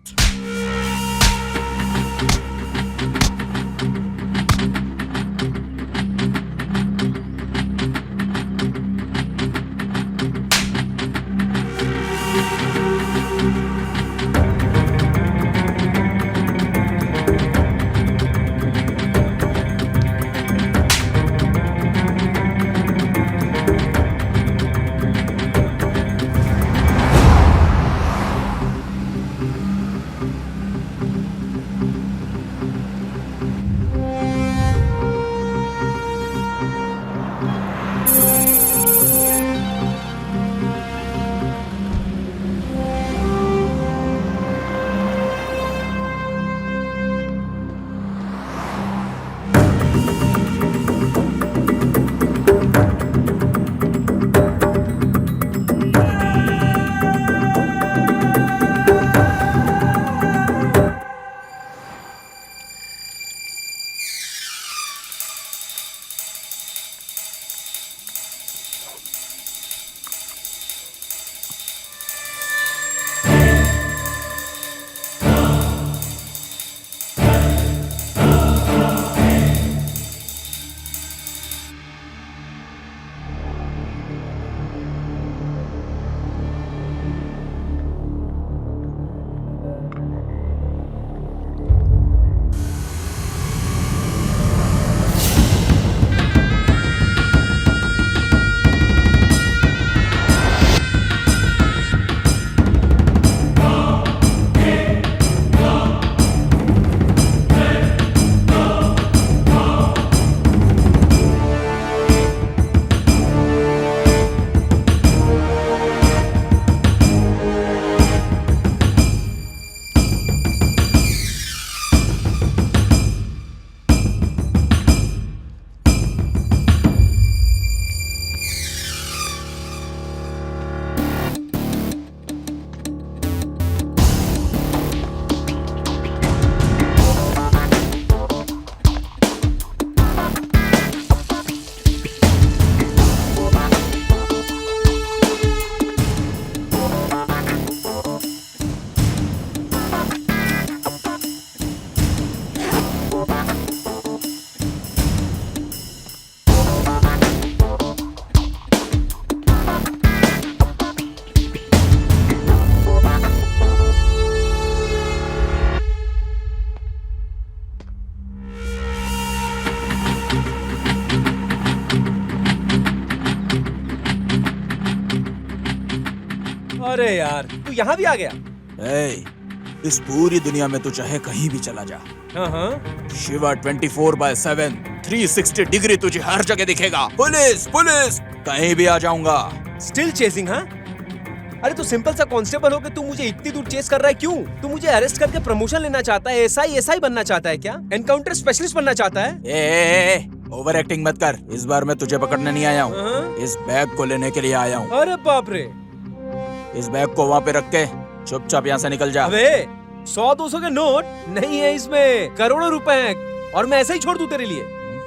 अरे यार तू यहाँ भी आ गया। ए, इस पूरी दुनिया में तू चाहे कहीं भी चला जा, हाँ शिवा 24/7 360 डिग्री तुझे हर जगह दिखेगा। पुलिस पुलिस कहीं भी आ जाऊंगा। Still chasing. हाँ अरे तू सिंपल सा कांस्टेबल हो के तू मुझे इतनी दूर चेस कर रहा है क्यों? तू मुझे अरेस्ट करके प्रमोशन लेना चाहता है? एसआई बनना चाहता है क्या? एनकाउंटर स्पेशलिस्ट बनना चाहता है? ए, ओवर एक्टिंग मत कर। इस बार मैं तुझे पकड़ने नहीं आया हूँ, इस बैग को लेने के लिए आया हूँ। अरे बाप रे, इस बैग को वहाँ पे रख के चुपचाप यहाँ से निकल जा। अबे 100-200 के नोट नहीं है इसमें, करोड़ों रुपए हैं और मैं ऐसे ही छोड़ दूं तेरे लिए?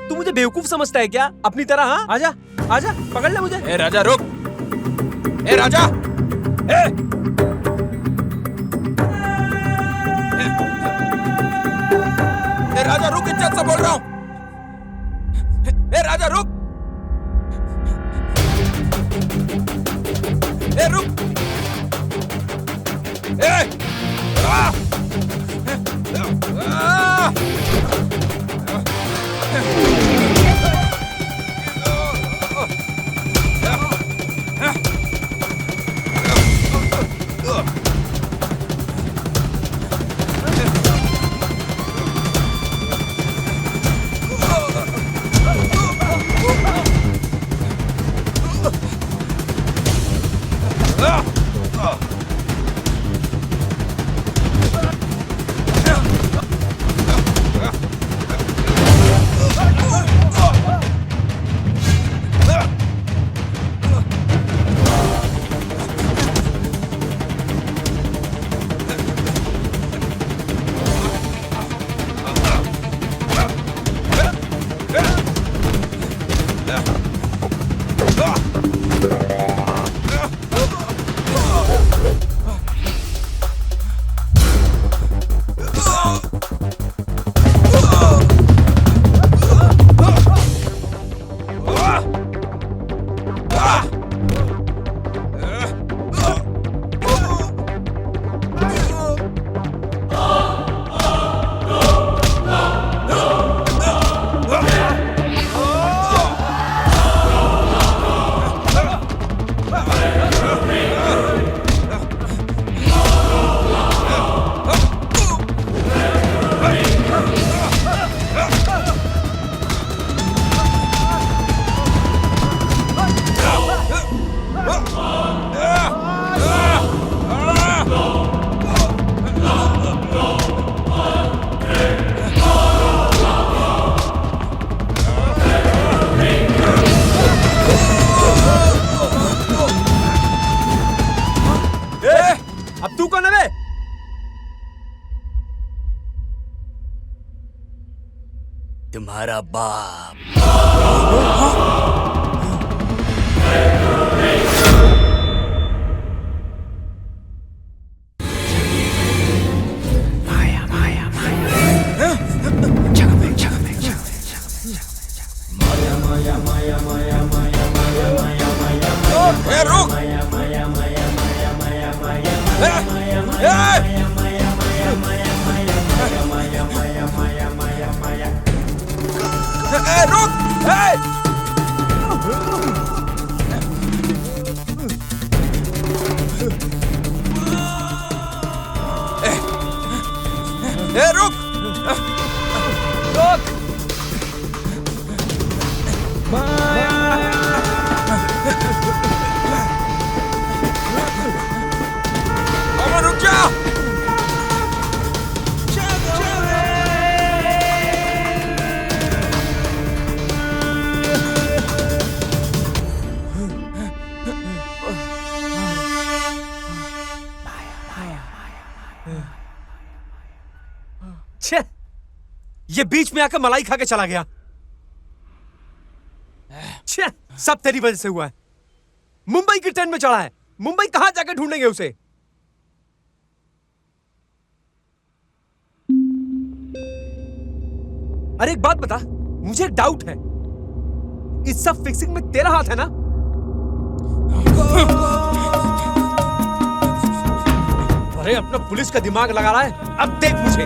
तू मुझे बेवकूफ समझता है क्या अपनी तरह? हाँ आजा आजा पकड़ ले मुझे। ए राजा रुक, ए राजा, ए राजा रुक, इज्जत से बोल रहा हूँ। ए राजा रुक, ए रुक, ए तुम्हारा बाप। ये बीच में आकर मलाई खा के चला गया। छे, सब तेरी वजह से हुआ है। मुंबई की ट्रेन में चढ़ा है, मुंबई कहां जाकर ढूंढेंगे उसे? अरे एक बात बता, मुझे एक डाउट है, इस सब फिक्सिंग में तेरा हाथ है ना? अरे अपना पुलिस का दिमाग लगा रहा है, अब देख मुझे।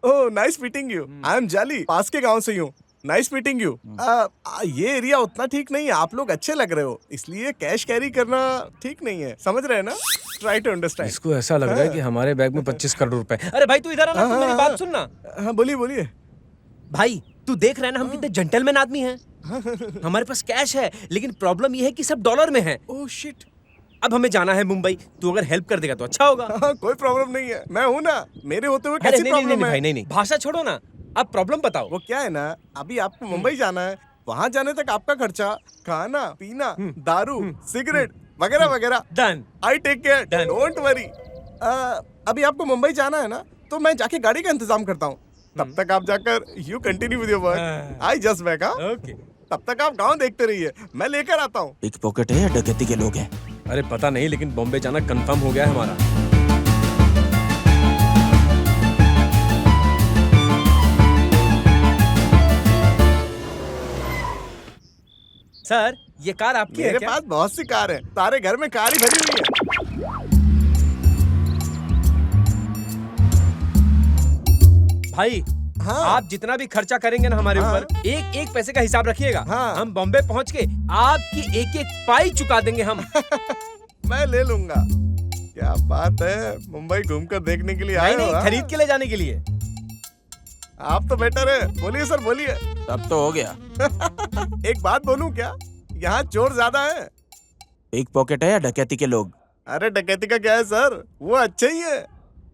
Oh nice meeting you. I am जाली, पास के गांव से हूँ। Nice meeting you. ये एरिया उतना ठीक नहीं है, आप लोग अच्छे लग रहे हो, इसलिए कैश कैरी करना ठीक नहीं है, समझ रहे हैं ना? Try to understand. इसको ऐसा लग रहा है कि हमारे बैग में 25 करोड़ रुपए। अरे भाई तू इधर आना, तू मेरी बात सुनना। हाँ बोलिए बोलिए। भाई तू देख रहा है ना हम कितने जेंटलमैन आदमी हैं। हमारे पास कैश है, लेकिन प्रॉब्लम ये है कि सब डॉलर में है। Oh shit. अब हमें जाना है मुंबई, तू अगर हेल्प कर देगा तो अच्छा होगा। हाँ, कोई प्रॉब्लम नहीं है, मैं हूँ ना, मेरे होते हुए अरे कैसी नहीं नहीं प्रॉब्लम है? भाई नहीं, भाषा छोड़ो ना, अब प्रॉब्लम बताओ। वो क्या है ना, अभी आपको मुंबई जाना है, वहाँ जाने तक आपका खर्चा, खाना पीना, दारू, सिगरेट वगैरह वगैरह, done. I take care, Done. Don't worry. अभी आपको मुंबई जाना है ना, तो मैं जाके गाड़ी का इंतजाम करता हूँ, तब तक आप जाकर you continue with your work, I just back. Okay. तब तक आप गांव देखते रहिए, मैं लेकर आता हूँ। पिक पॉकेट है या डकैती के लोग हैं? अरे पता नहीं, लेकिन बॉम्बे जाना कंफर्म हो गया है हमारा। सर ये कार आपकी है मेरे क्या? पास बहुत सी कार है, सारे घर में कार ही भरी हुई है। भाई हाँ। आप जितना भी खर्चा करेंगे ना हमारे हाँ। ऊपर, एक एक पैसे का हिसाब रखिएगा। हाँ। हम बॉम्बे पहुंच के आपकी एक एक पाई चुका देंगे हम। मैं ले लूंगा। क्या बात है, मुंबई घूमकर देखने के लिए आए नहीं हो? नहीं, हाँ? खरीद के ले जाने के लिए। आप तो बेटर है, बोलिए सर बोलिए। तब तो हो गया। एक बात बोलूं क्या, यहाँ चोर ज्यादा है। पिक पॉकेट है या डकैती के लोग? अरे डकैती का क्या है सर, वो अच्छे ही है।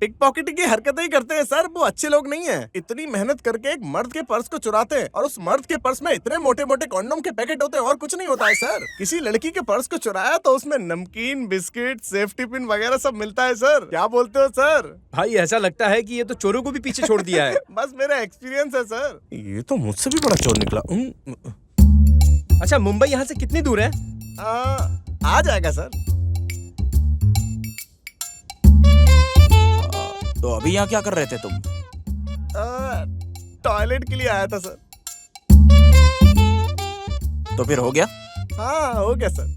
पिक पॉकेट की हरकतें ही करते हैं सर, वो अच्छे लोग नहीं है। इतनी मेहनत करके एक मर्द के पर्स को चुराते हैं, और उस मर्द के पर्स में इतने मोटे मोटे कॉन्डोम के पैकेट होते हैं और कुछ नहीं होता है सर। किसी लड़की के पर्स को चुराया तो उसमें नमकीन, बिस्किट, सेफ्टी पिन वगैरह सब मिलता है सर। क्या बोलते हो सर? भाई ऐसा लगता है कि ये तो चोरों को भी पीछे छोड़ दिया है। बस मेरा एक्सपीरियंस है सर। ये तो मुझसे भी बड़ा चोर निकला। अच्छा मुंबई यहाँ से कितनी दूर है? आ जाएगा सर। तो अभी यहाँ क्या कर रहे थे तुम? टॉयलेट के लिए आया था सर। तो फिर हो गया? हाँ हो गया सर।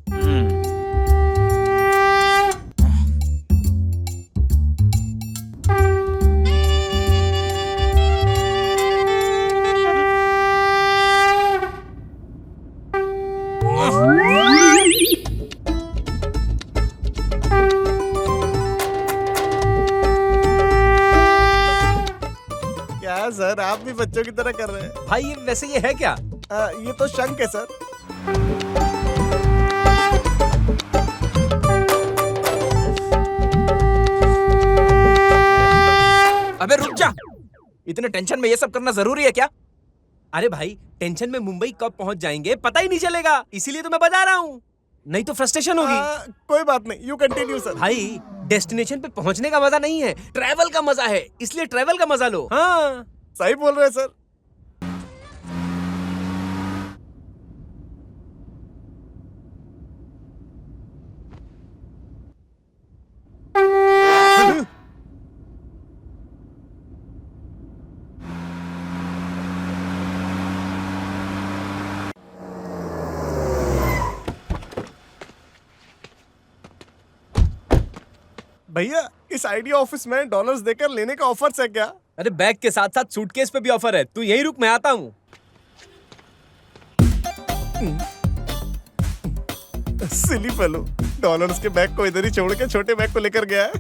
क्या सर, आप भी बच्चों की तरह कर रहे हैं? भाई ये वैसे ये है क्या? ये तो शंख है सर। अबे रुक जा, इतने टेंशन में ये सब करना जरूरी है क्या? अरे भाई टेंशन में मुंबई कब पहुंच जाएंगे पता ही नहीं चलेगा, इसीलिए तो मैं बता रहा हूँ, नहीं तो फ्रस्ट्रेशन होगी। कोई बात नहीं, यू कंटिन्यू सर। भाई डेस्टिनेशन पे पहुंचने का मजा नहीं है, ट्रैवल का मजा है, इसलिए ट्रैवल का मजा लो। हाँ सही बोल रहे हैं सर। भैया इस आइडिया ऑफिस में डॉलर्स देकर लेने का ऑफर है क्या? अरे बैग के साथ साथ सूटकेस पे भी ऑफर है, तू यहीं रुक, मैं आता हूँ। सिली फेलो, डॉलर्स के बैग को इधर ही छोड़ के छोटे बैग को लेकर गया है।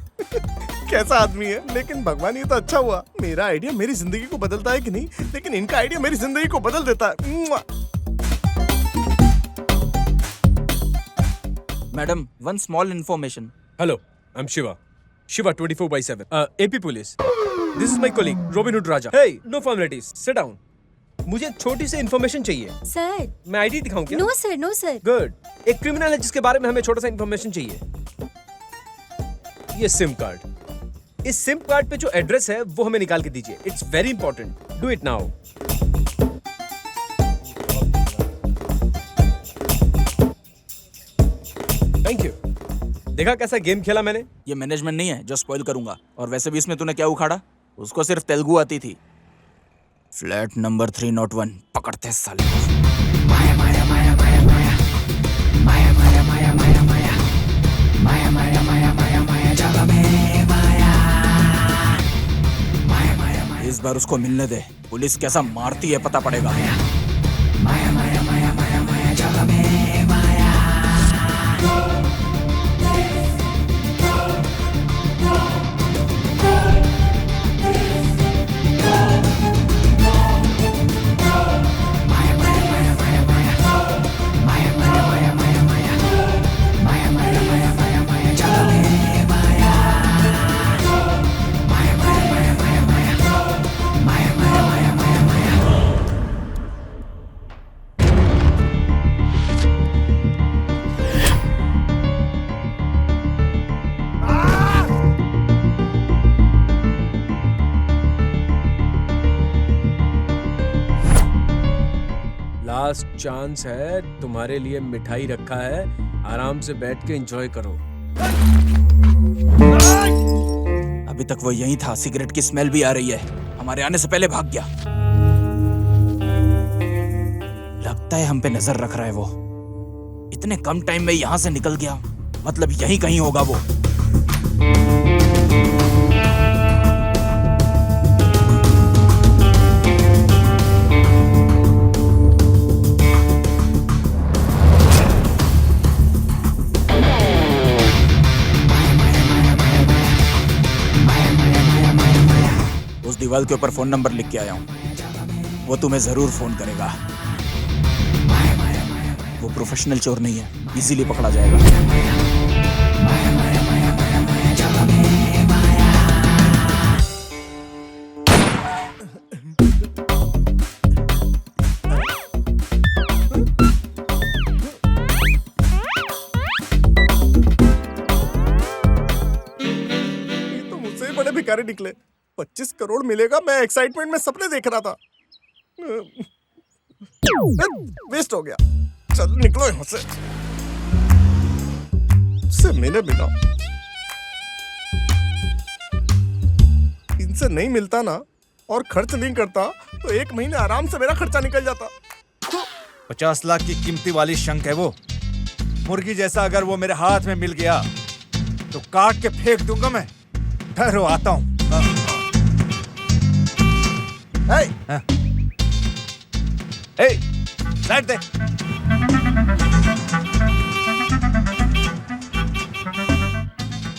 कैसा आदमी है, लेकिन भगवान ये तो अच्छा हुआ। मेरा आइडिया मेरी जिंदगी को बदलता है कि नहीं, लेकिन इनका आइडिया मेरी जिंदगी को बदल देता है। मुआ। Madam, one small information. Hello, I am Shiva 24/7 AP police. This is my colleague Robin Hood Raja. Hey, no formalities, sit down. मुझे एक छोटी सी इन्फॉर्मेशन चाहिए। सर मैं आईडी दिखाऊं क्या? No sir, no sir. Good. एक क्रिमिनल है जिसके बारे में हमें छोटा सा इन्फॉर्मेशन चाहिए। ये सिम कार्ड, इस सिम कार्ड पे जो एड्रेस है वो हमें निकाल के दीजिए। It's very important, do it now. Thank you. देखा कैसा गेम खेला मैंने? ये मैनेजमेंट नहीं है जो स्पॉइल करूंगा, और वैसे भी इसमें तूने क्या उखाड़ा? उसको सिर्फ तेलुगु आती थी। फ्लैट नंबर 301 पकड़ते साले को। माया माया माया माया माया माया माया माया माया माया माया माया माया माया माया जगह में माया माया माया माया। इस इस बार उसको मिलने दे, पुलिस कैसा मारती है पता पड़ेगा। लास्ट चांस है, तुम्हारे लिए मिठाई रखा है, आराम से बैठ के एंजॉय करो। अभी तक वो यहीं था, सिगरेट की स्मेल भी आ रही है, हमारे आने से पहले भाग गया। लगता है हम पे नजर रख रहा है वो। इतने कम टाइम में यहाँ से निकल गया, मतलब यहीं कहीं होगा वो। उस दीवार के ऊपर फोन नंबर लिख के आया हूँ, वो तुम्हें जरूर फोन करेगा। वो प्रोफेशनल चोर नहीं है, इजीली पकड़ा जाएगा। ये तो मुझसे ही बड़े भिखारी निकले। 25 करोड़ मिलेगा, मैं एक्साइटमेंट में सपने देख रहा था। वेस्ट हो गया। चल निकलो यहाँ से। मैंने मिला, इनसे नहीं मिलता ना और खर्च नहीं करता तो 1 महीने आराम से मेरा खर्चा निकल जाता। 50 लाख की कीमती वाली शंख है वो। मुर्गी जैसा अगर वो मेरे हाथ में मिल गया तो काट के फेंक दूंगा मैं। ठहरो आता हूँ। साइड दे।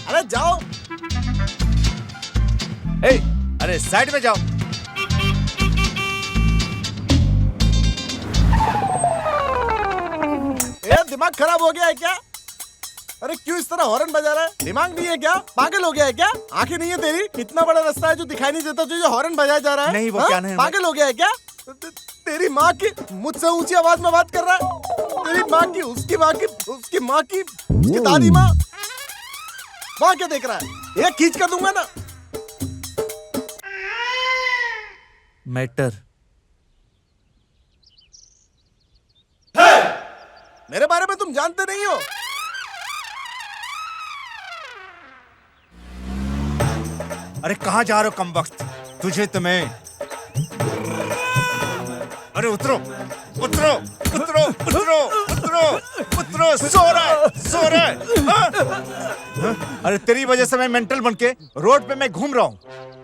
अरे जाओ। अरे साइड में जाओ। दिमाग खराब हो गया है क्या? अरे क्यों इस तरह हॉर्न बजा रहा है? दिमाग नहीं है क्या? पागल हो गया है क्या? आंखें नहीं है तेरी? इतना बड़ा रास्ता है जो दिखाई नहीं देता, जो हॉर्न बजाया जा रहा है। नहीं, वो क्या नहीं है? पागल हो गया है क्या? तेरी माँ की मुझसे ऊंची आवाज में बात कर रहा है। तेरी माँ की, उसकी माँ की, उसकी माँ की, उसकी दादी माँ। वहाँ क्या देख रहा है? एक खींच कर दूंगा ना। मैटर मेरे बारे में तुम जानते नहीं हो। अरे कहाँ जा रहे हो कमबख्त? तुझे तो मैं। अरे उतरो उतरो उतरो उतरो उतरो उतरो। सो रहा है हाँ? अरे तेरी वजह से मैं मेंटल बन के रोड पे मैं घूम रहा हूँ।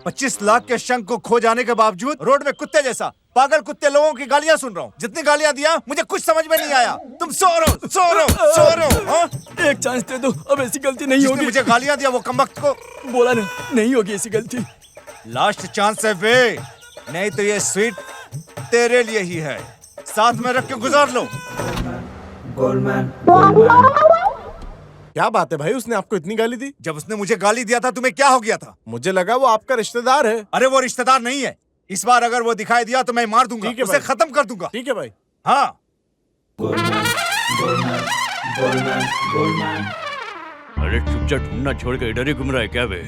25 लाख के शंख को खो जाने के बावजूद रोड में कुत्ते जैसा पागल कुत्ते लोगों की गालियां सुन रहा हूँ। जितनी गालियां दिया मुझे कुछ समझ में नहीं आया। तुम सो रहे हो हाँ? एक चांस दे दो, अब ऐसी गलती नहीं होगी। मुझे गालियां दिया वो कमबख्त को बोला ना, नहीं होगी ऐसी गलती। लास्ट चांस है वे, नहीं तो ये स्वीट तेरे लिए ही है। साथ में रख के गुजार लो। क्या बात है भाई, उसने आपको इतनी गाली दी? जब उसने मुझे गाली दिया था तुम्हें क्या हो गया था? मुझे लगा वो आपका रिश्तेदार है। अरे वो रिश्तेदार नहीं है। इस बार अगर वो दिखाई दिया तो मैं मार दूंगा, उसे खत्म कर दूंगा। ठीक है भाई। हाँ अरे चुपचाप ढूंढना छोड़ के इधर ही घूम रहा है क्या बे?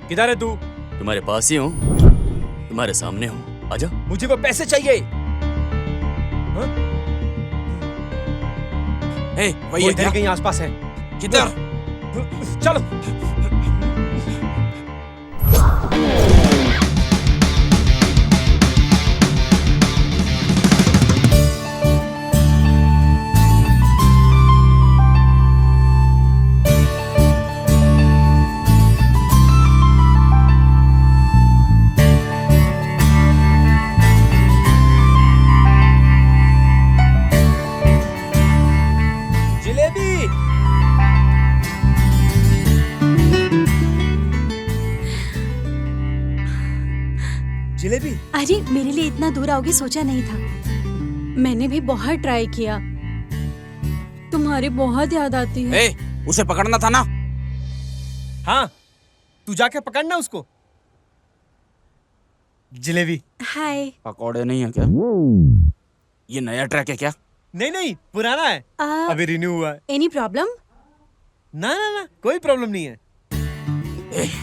किधर है तू? तुम्हारे पास ही हूँ, तुम्हारे सामने हूँ, आजा। मुझे वो पैसे चाहिए। वही है क्या? कहीं आसपास है। किधर? चलो। जलेबी? अरे मेरे लिए इतना दूर आओगे सोचा नहीं था। मैंने भी बहुत ट्राई किया, तुम्हारी बहुत याद आती है। उसे पकड़ना था ना। हाँ, तू जाके पकड़ना उसको। जलेबी। हाय। पकौड़े नहीं है क्या? ये नया ट्रैक है क्या? नहीं नहीं, पुराना है, अभी रिन्यू हुआ है। Any problem? ना ना ना, कोई प्रॉब्लम नहीं है।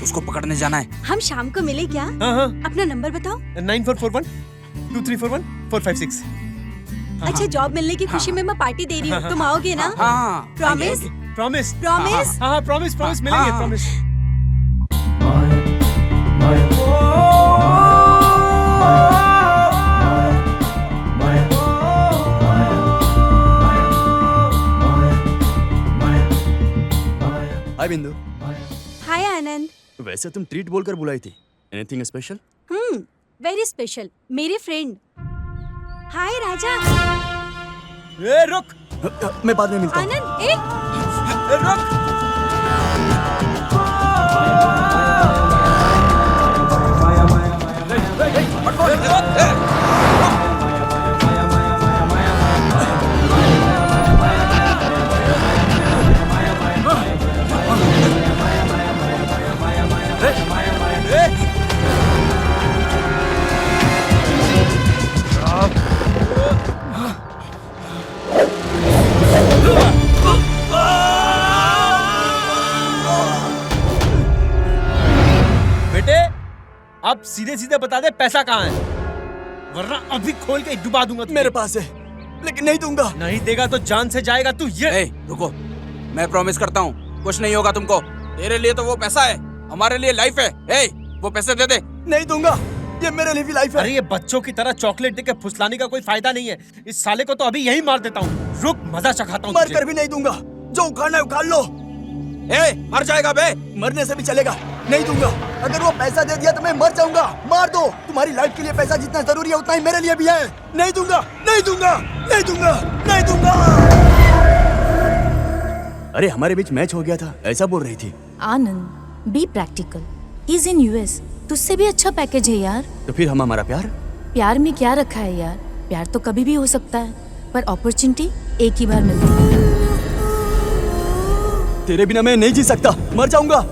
उसको पकड़ने जाना है। हम शाम को मिले क्या? हाँ। अपना नंबर बताओ। 9441-2341-456। अच्छा, जॉब मिलने की खुशी में मैं पार्टी दे रही हूँ, तुम आओगे ना? प्रॉमिस? प्रॉमिस? प्रॉमिस? हाँ, प्रॉमिस मिलेंगे, प्रॉमिस। हाय बिंदु। हाय आनंद। वैसे तुम ट्रीट बोलकर बुलाई थी, एनीथिंग स्पेशल? वेरी स्पेशल, मेरे फ्रेंड। हाय राजा। ए रुक, मैं बाद में मिलता हूँ। आनंद, एक रुक। बेटे, अब सीधे सीधे बता दे पैसा कहाँ है, वरना अभी खोल के डुबा दूंगा तुझे। मेरे पास है, लेकिन नहीं दूंगा। नहीं देगा तो जान से जाएगा तू। ये रुको, मैं प्रॉमिस करता हूँ कुछ नहीं होगा तुमको। तेरे लिए तो वो पैसा है, हमारे लिए लाइफ है। वो पैसे दे दे। नहीं दूंगा, ये मेरे लिए भी लाइफ है। अरे ये बच्चों की तरह चॉकलेट देके फुसलाने का कोई फायदा नहीं है। इस साले को तो अभी यही मार देता हूँ। रुक, मजा चखाता हूँ। मर कर भी नहीं दूंगा, जो उखाड़ना है उखाड़ लो। मर जाएगा बे। मरने से भी चलेगा, नहीं दूंगा। अगर वो पैसा दे दिया तो मैं मर जाऊंगा। मार दो, तुम्हारी लाइफ के लिए पैसा जितना जरूरी है उतना ही मेरे लिए भी है। नहीं दूंगा, नहीं दूंगा, नहीं दूंगा, नहीं दूंगा। अरे हमारे बीच मैच हो गया था, ऐसा बोल रही थी। Anand, be practical. He is in US, तुझसे भी अच्छा पैकेज है यार। तो फिर हम हमारा प्यार? प्यार में क्या रखा है यार, प्यार तो कभी भी हो सकता है, पर अपॉर्चुनिटी एक ही बार मिलती है। तेरे बिना मैं नहीं जी सकता, मर जाऊंगा।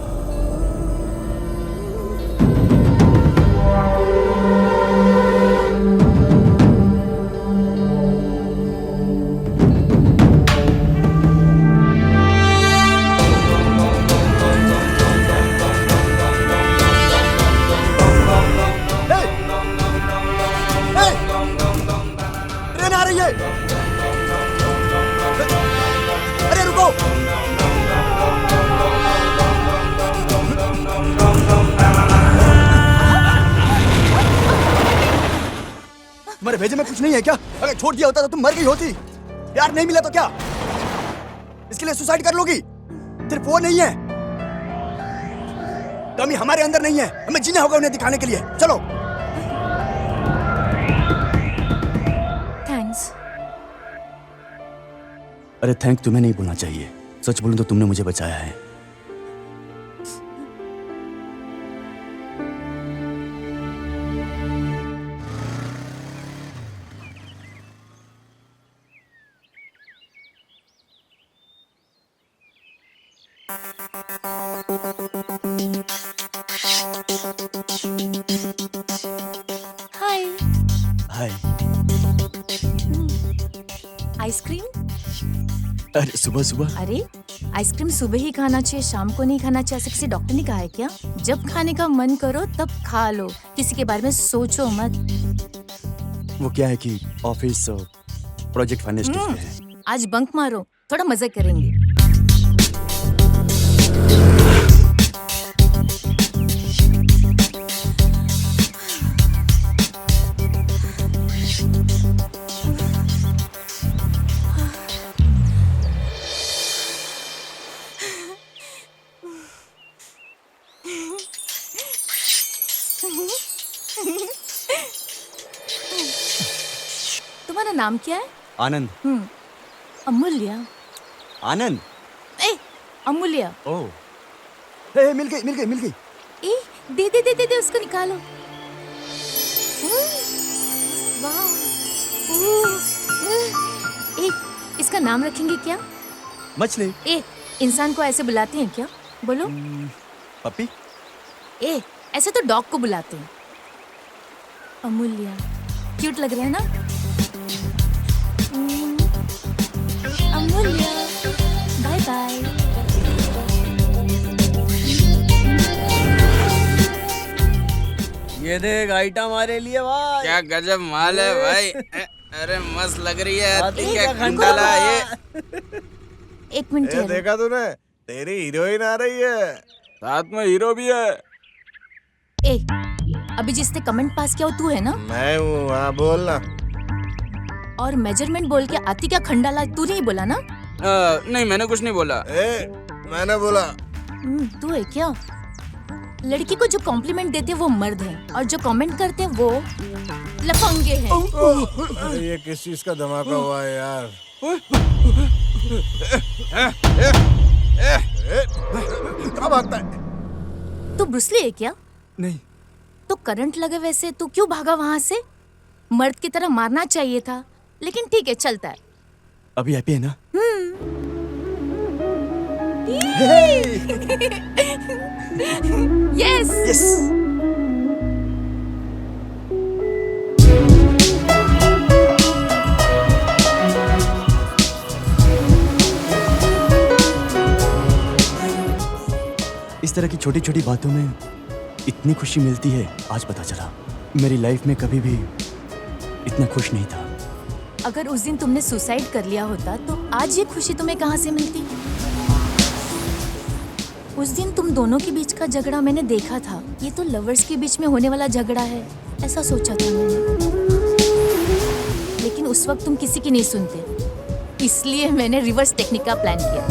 ट्रेन आ रही है। अरे रुको। तुम्हारे भेजे में कुछ नहीं है क्या? अगर छोड़ दिया होता तो तुम मर गई होती। प्यार नहीं मिला तो क्या, इसके लिए सुसाइड कर लोगी? सिर्फ वो नहीं है, कमी हमारे अंदर नहीं है, हमें जीना होगा उन्हें दिखाने के लिए। चलो। थैंक्स। अरे थैंक तुम्हें नहीं बोलना चाहिए, सच बोलूं तो तुमने मुझे बचाया है। हाय। हाय। आइसक्रीम? अरे सुबह सुबह? अरे आइसक्रीम सुबह ही खाना चाहिए, शाम को नहीं खाना चाहिए, ऐसे किसी डॉक्टर ने कहा है क्या? जब खाने का मन करो तब खा लो, किसी के बारे में सोचो मत। वो क्या है कि ऑफिस प्रोजेक्ट फाइनेंस पे है। आज बंक मारो, थोड़ा मजा करेंगे। तुम्हारा नाम क्या है? आनंद। अमूल्य। आनंद। ए, अमूल्य। ओह, मिल गई, मिल गई, मिल गई। ए, दे दे दे दे दे, उसको निकालो। इसका नाम रखेंगे क्या? मछली। इंसान को ऐसे बुलाते हैं क्या? बोलो। पपी। ऐसे तो डॉग को बुलाते हैं। अमूल्या, क्यूट लग रहा है ना? Amulya, bye bye. ये देख आइटम हमारे लिए भाई। क्या गजब माल है भाई। अरे मस्त लग रही है। हाथी क्या का खंडाला ये। एक मिनट ये देखा तूने, तेरी हीरोइन आ रही है, साथ में हीरो भी है। अभी जिसने कमेंट पास किया वो तू है ना? मैं हूँ, हाँ बोलना। और मेजरमेंट बोल के आती क्या खंडाला तू नहीं बोला ना? नहीं मैंने कुछ नहीं बोला। मैंने बोला। तू है क्या? लड़की को जो कॉम्प्लीमेंट देते हैं वो मर्द हैं और जो कमेंट करते हैं वो लफंगे हैं। ये किस चीज का धमाका हुआ है यार? क्या भागता है? तू ब्रूसली है क्या? नहीं। तो करंट लगे वैसे तू क्यों भागा वहाँ से? मर्द की तरह मारना चाहिए था, लेकिन ठीक है चलता है। अभी हैप्पी है ना? यस। यस। इस तरह की छोटी छोटी बातों में इतनी खुशी मिलती है, आज पता चला। मेरी लाइफ में कभी भी इतना खुश नहीं था। अगर उस दिन तुमने सुसाइड कर लिया होता तो आज ये खुशी तुम्हें कहाँ से मिलती? उस दिन तुम दोनों के बीच का झगड़ा मैंने देखा था। ये तो लवर्स के बीच में होने वाला झगड़ा है, ऐसा सोचा था मैंने। लेकिन उस वक्त तुम किसी की नहीं सुनते, इसलिए मैंने रिवर्स टेक्निक का प्लान किया।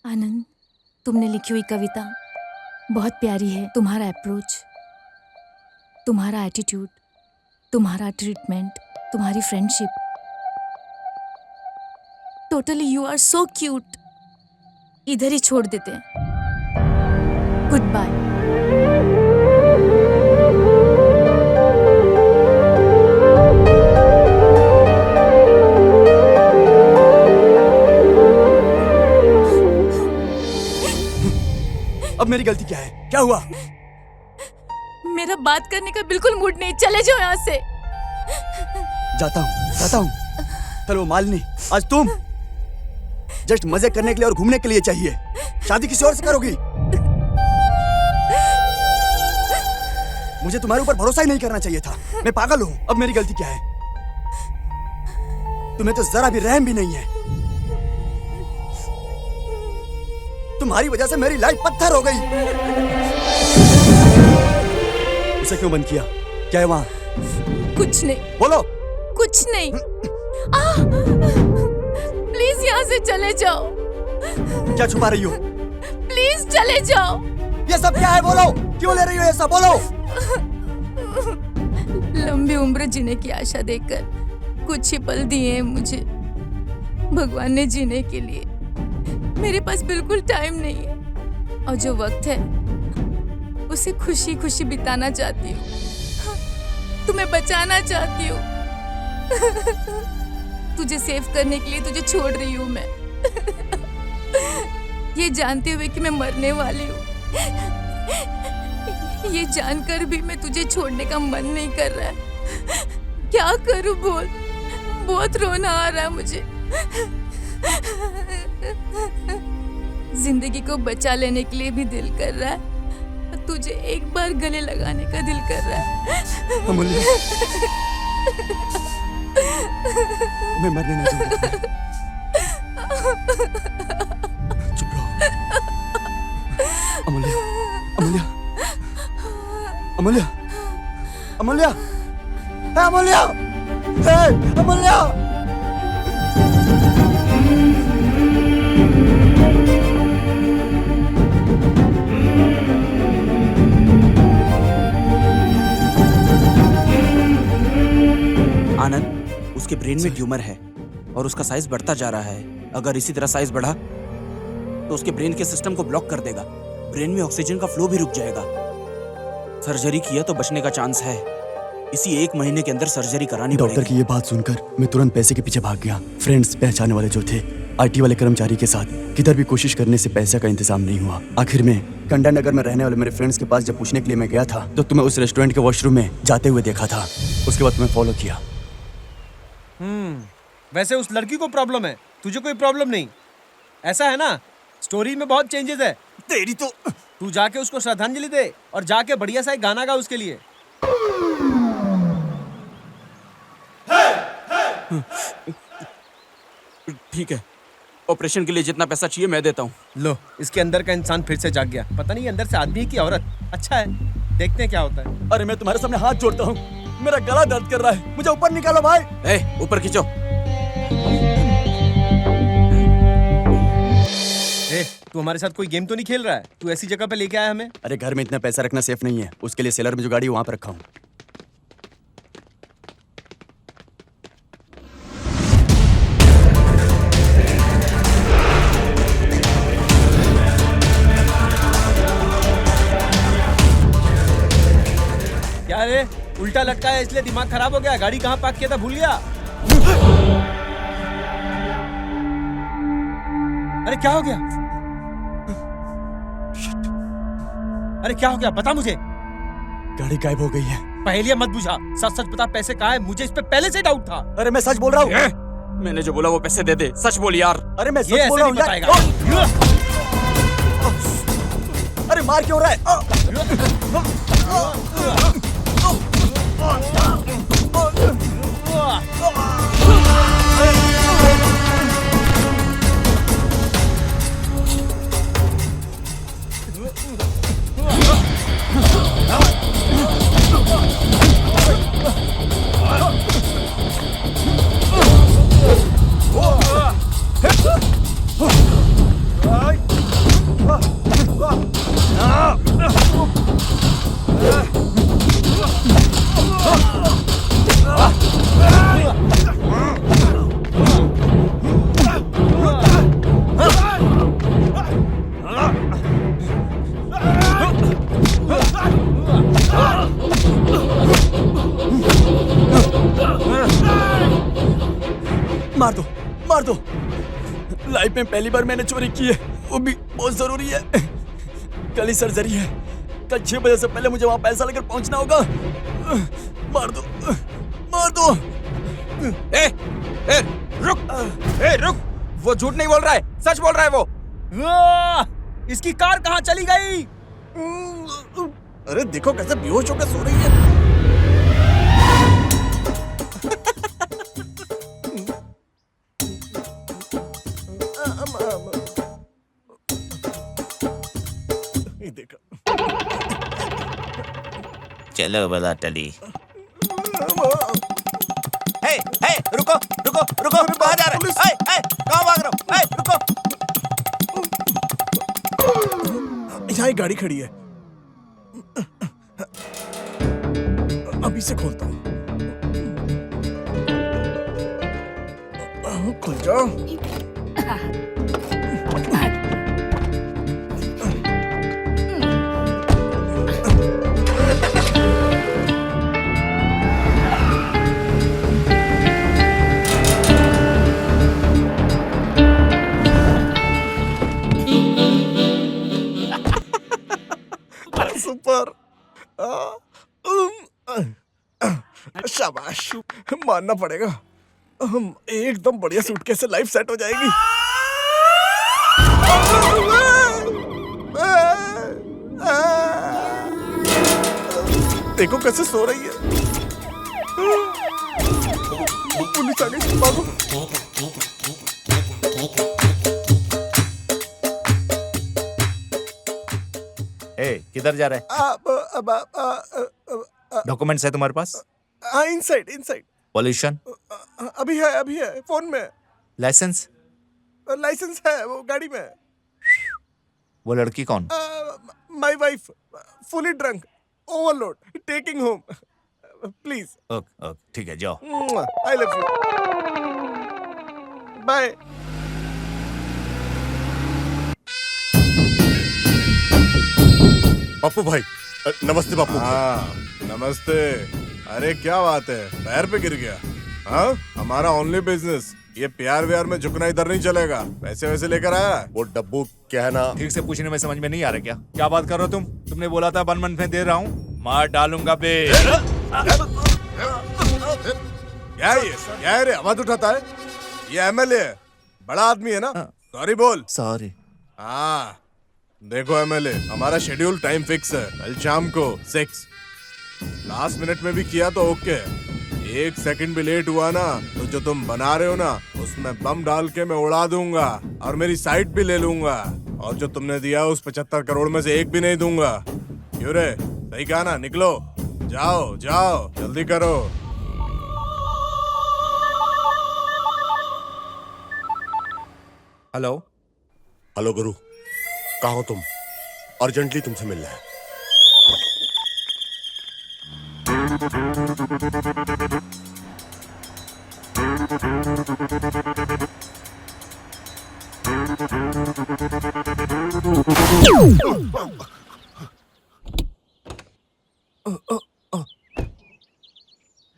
आनंद, तुमने लिखी हुई कविता बहुत प्यारी है। तुम्हारा अप्रोच, तुम्हारा एटीट्यूड, तुम्हारा ट्रीटमेंट, तुम्हारी friendship, totally you are so cute. इधर ही छोड़ देते हैं। Goodbye. अब मेरी गलती क्या है? क्या हुआ? मेरा बात करने का बिल्कुल मूड नहीं, चले जाओ यहाँ से। जाता हूँ। कल वो मालिनी, आज तुम। जस्ट मजे करने के लिए और घूमने के लिए चाहिए। शादी किसी और से करोगी? मुझे तुम्हारे ऊपर भरोसा ही नहीं करना चाहिए था। मैं पागल हूँ। अब मेरी गलती क्या है? तुम्हें तो जरा भी रहम भी नहीं है। तुम्हारी वजह से मेरी लाइफ पत्थर हो गई। उसे क्यों बंद किया? क्या है वहाँ? कुछ नहीं। बोलो। कुछ नहीं। प्लीज यहाँ से चले जाओ। क्या छुपा रही हो? प्लीज चले जाओ। ये सब क्या है? बोलो। क्यों ले रही हो ये सब? बोलो। लंबी उम्र जीने की आशा देकर कुछ ही पल दिए हैं मुझे भगवान ने जीने के लिए। मेरे पास बिल्कुल टाइम नहीं है और जो वक्त है उसे खुशी खुशी बिताना चाहती हूँ। तुम्हें बचाना चाहती हूँ। तुझे सेव करने के लिए तुझे छोड़ रही हूँ मैं, ये जानते हुए कि मैं मरने वाली हूँ। ये जानकर भी मैं तुझे छोड़ने का मन नहीं कर रहा है। क्या करूँ बोल? बहुत रोना आ रहा है मुझे। जिंदगी को बचा लेने के लिए भी दिल कर रहा है, तुझे एक बार गले लगाने का दिल कर रहा है। अमूल्य, मैं मरने नहीं दूंगा। चुप रहो। अमूल्य, अमूल्य, अमूल्य, अमूल्य, अमूल्य, अमूल्य। आनंद, उसके ब्रेन में ट्यूमर है, और उसका साइज बढ़ता जा रहा है। अगर इसी तरह साइज बढ़ा तो उसके ब्रेन के सिस्टम को ब्लॉक कर देगा, ब्रेन में ऑक्सीजन का फ्लो भी रुक जाएगा। सर्जरी किया तो बचने का चांस है। इसी 1 महीने के अंदर सर्जरी करानी पड़ेगी। डॉक्टर की ये बात सुनकर मैं तुरंत पैसे के पीछे भाग गया। फ्रेंड्स, पहचाने वाले जो थे, आईटी वाले कर्मचारी के साथ किधर भी कोशिश करने से पैसे का इंतजाम नहीं हुआ। आखिर में कंडा नगर में रहने वाले मेरे फ्रेंड्स के पास जब पूछने के लिए मैं गया था तो तुम्हें उस रेस्टोरेंट के वॉशरूम में जाते हुए देखा था। उसके बाद तुम्हें फॉलो किया। वैसे उस लड़की को प्रॉब्लम है, तुझे कोई प्रॉब्लम नहीं, ऐसा है ना? स्टोरी में बहुत चेंजेस है। तेरी तो तू जाके उसको श्रद्धांजलि दे और जाके बढ़िया सा एक गाना गा उसके लिए। ठीक है, ऑपरेशन के लिए जितना पैसा चाहिए मैं देता हूँ। लो, इसके अंदर का इंसान फिर से जाग गया। पता नहीं अंदर से आदमी है कि औरत। अच्छा है, देखते हैं क्या होता है। अरे मैं तुम्हारे सामने हाथ जोड़ता हूँ, मेरा गला दर्द कर रहा है, मुझे ऊपर निकालो भाई। ऊपर खींचो। तू हमारे साथ कोई गेम तो नहीं खेल रहा है? तू ऐसी जगह पे लेके आया हमें? अरे घर में इतना पैसा रखना सेफ नहीं है, उसके लिए सेलर में जो गाड़ी है वहाँ पर रखा हूँ। क्या रे, उल्टा लटका है इसलिए दिमाग खराब हो गया? गाड़ी कहाँ पार्क किया था भूल गया? अरे क्या हो गया? अरे क्या हो गया, बता मुझे। गाड़ी गायब हो गई है। पहेलियां मत बुझा, सच सच बता, पैसे कहाँ है? मुझे इस पे पहले से डाउट था। अरे मैं सच बोल रहा हूँ। मैंने जो बोला वो पैसे दे दे, सच बोल यार। अरे मैं ये सच बोल रहा ऐसे हूँ नहीं यार। अरे मार क्यों रहा है? मार दो, मार दो। लाइफ में पहली बार मैंने चोरी की है, वो भी बहुत जरूरी है। कल ही सर्जरी है, कल 6 बजे से पहले मुझे वहां पैसा लेकर पहुंचना होगा। मार दो, मार दो। रुक, वो झूठ नहीं बोल रहा है, सच बोल रहा है वो। इसकी कार कहाँ चली गई? अरे देखो कैसे बेहोश होकर सो रही है। चलो बला टली। रुको रुको रुको, कहाँ जा रहे हो? कहाँ भाग रहे हो? रुको। यहाँ एक गाड़ी खड़ी है, अभी से खोलता हूँ। खुल जाओ। सुपर, शाबाश, मानना पड़ेगा। एकदम बढ़िया सूटकेस से लाइफ सेट हो जाएगी। देखो कैसे सो रही है। पुलिस आ गई, भागो। किधर जा रहे हैं? डॉक्यूमेंट्स है तुम्हारे पास? Inside inside. पॉल्यूशन? अभी है फोन में। लाइसेंस? लाइसेंस है, वो गाड़ी में है। वो लड़की कौन? My wife, fully drunk, overload, taking home. Please. Okay ठीक है, जाओ। I love you. Bye. Pappu भाई नमस्ते पप्पू। हाँ नमस्ते। अरे क्या बात है, पैर पे गिर गया? हाँ हमारा ओनली बिजनेस, ये प्यार व्यार में झुकना इधर नहीं चलेगा। पैसे वैसे लेकर आया? वो डब्बू क्या है ना, ठीक से पूछने में समझ में नहीं आ रहा क्या? क्या बात कर रहे हो तुम? तुमने बोला था 1 मंथ में दे रहा हूँ, मार डालूंगा बे। क्या है रे, आवाज उठाता है? ये एमएलए है, बड़ा आदमी है ना। सॉरी बोल। सॉरी। हाँ देखो एमएलए, हमारा शेड्यूल टाइम फिक्स है, कल शाम को 6। लास्ट मिनट में भी किया तो ओके, 1 सेकंड भी लेट हुआ ना तो जो तुम बना रहे हो ना उसमें बम डाल के मैं उड़ा दूंगा और मेरी साइट भी ले लूंगा। और जो तुमने दिया उस 75 करोड़ में से 1 भी नहीं दूंगा। क्यों रे, सही कहा ना? निकलो, जाओ जाओ जल्दी करो। हेलो। हेलो गुरु, कहाँ हो तुम? अर्जेंटली तुमसे मिलना है।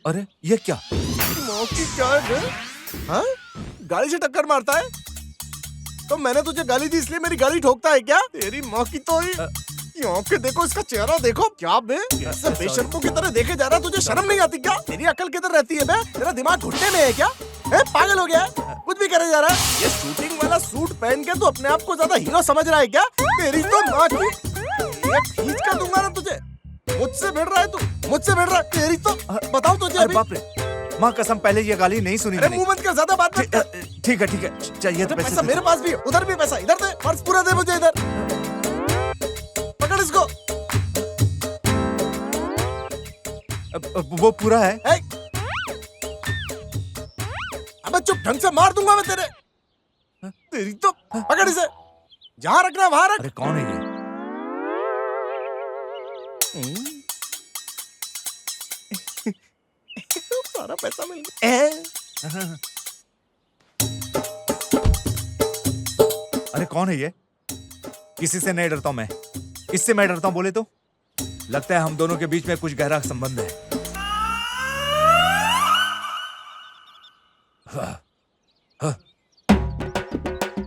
अरे ये क्या? मौकी क्या है? हाँ? गाड़ी से टक्कर मारता है? तो मैंने तुझे गाली दी इसलिए मेरी गाड़ी ठोकता है क्या? तेरी माँ की तो ये आंखें देखो, इसका चेहरा देखो। क्या बे, ऐसे बेशर्मों की तरह देखे जा रहा? तुझे शर्म नहीं आती क्या? तेरी अकल किधर रहती है बे? तेरा दिमाग घुटने में है क्या? पागल हो गया है? कुछ भी करे जा रहा है? ये शूटिंग वाला सूट पहन के तू अपने आप को ज्यादा हीरो समझ रहा है क्या? तेरी तो माँ की खींच कर दूंगा ना तुझे। मुझसे भिड़ रहा है तू, मुझसे भिड़ रहा है। तेरी तो बताओ तुझे। अरे बाप रे, माँ कसम पहले ये गाली नहीं सुनी मैंने। मुंह बंद कर, ज्यादा बात मत कर। ठीक है ठीक है, चाहिए तो पैसा मेरे पास भी है, उधर भी पैसा, इधर दे, पर्स पूरा दे मुझे। इधर पकड़ इसको। वो पूरा है। अबे चुप, ढंग से मार दूंगा मैं तेरे। तेरी तो पकड़ इसे, जहां रखना वहां रख। अरे कौन है ये? सारा पैसा मिल गया। अरे कौन है ये? किसी से नहीं डरता हूं मैं, इससे मैं डरता हूं। बोले तो लगता है हम दोनों के बीच में कुछ गहरा संबंध है।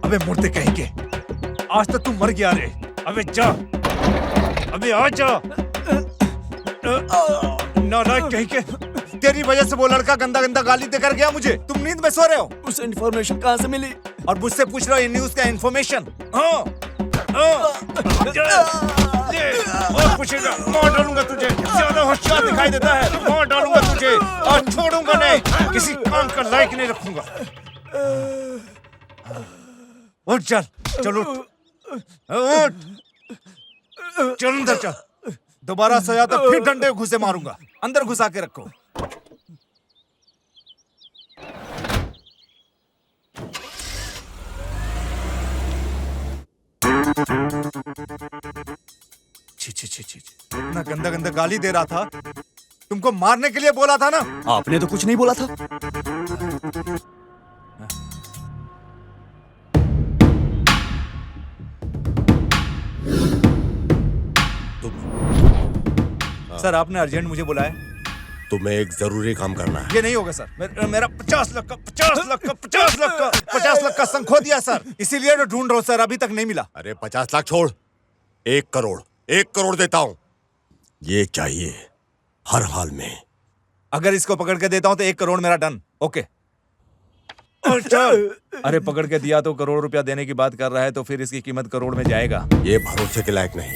अबे मुर्दे कहेंगे, आज तो तू मर गया रे। अबे जा, अबे आ जा। नालायक कहेंगे, तेरी वजह से वो लड़का गंदा गंदा गाली देकर गया मुझे। तुम नींद में सो रहे हो। उसे इन्फॉर्मेशन कहाँ से मिली? और मुझसे पूछ रहे हो ये न्यूज का इन्फॉर्मेशन? और पूछेगा, मार डालूंगा तुझे। ज्यादा होशियार दिखाई देता है, मार डालूंगा तुझे और छोड़ूंगा नहीं, किसी काम का लायक नहीं रखूंगा। उठ चल, चल उठ, उठ, चल अंदर चल। दोबारा सोया तो फिर डंडे घुसे मारूंगा। अंदर घुसा के रखो। छी छी छी छी, इतना गंदा गंदा गाली दे रहा था। तुमको मारने के लिए बोला था ना? आपने तो कुछ नहीं बोला था। सर आपने अर्जेंट मुझे बुलाया। तुम्हें एक जरूरी काम करना है। ये नहीं होगा सर, मेरा 50 लाख का संग खो दिया सर, इसीलिए तो ढूंढ रहा हूं सर, अभी तक नहीं मिला। अरे 50 लाख छोड़, 1 करोड़, 1 करोड़ देता हूं। ये चाहिए हर हाल में। अगर इसको पकड़ के देता हूं तो 1 करोड़ मेरा डन। ओके चल। अरे पकड़ के दिया तो करोड़ रुपया देने की बात कर रहा है, तो फिर इसकी कीमत करोड़ में जाएगा। ये भरोसे के लायक नहीं,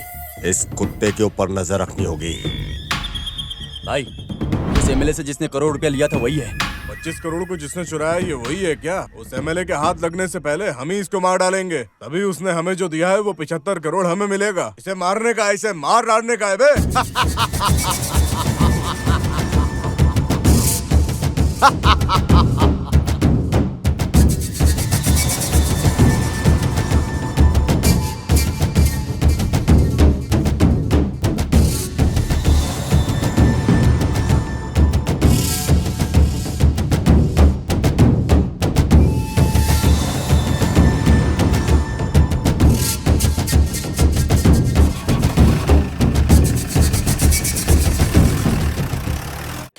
इस कुत्ते के ऊपर नजर रखनी होगी। भाई उस एमएलए से जिसने करोड़ रुपया लिया था वही है। 25 करोड़ को जिसने चुराया ये वही है क्या? उस एमएलए के हाथ लगने से पहले हम ही इसको मार डालेंगे, तभी उसने हमें जो दिया है वो 75 करोड़ हमें मिलेगा। इसे मारने का, इसे मार डालने का है बे।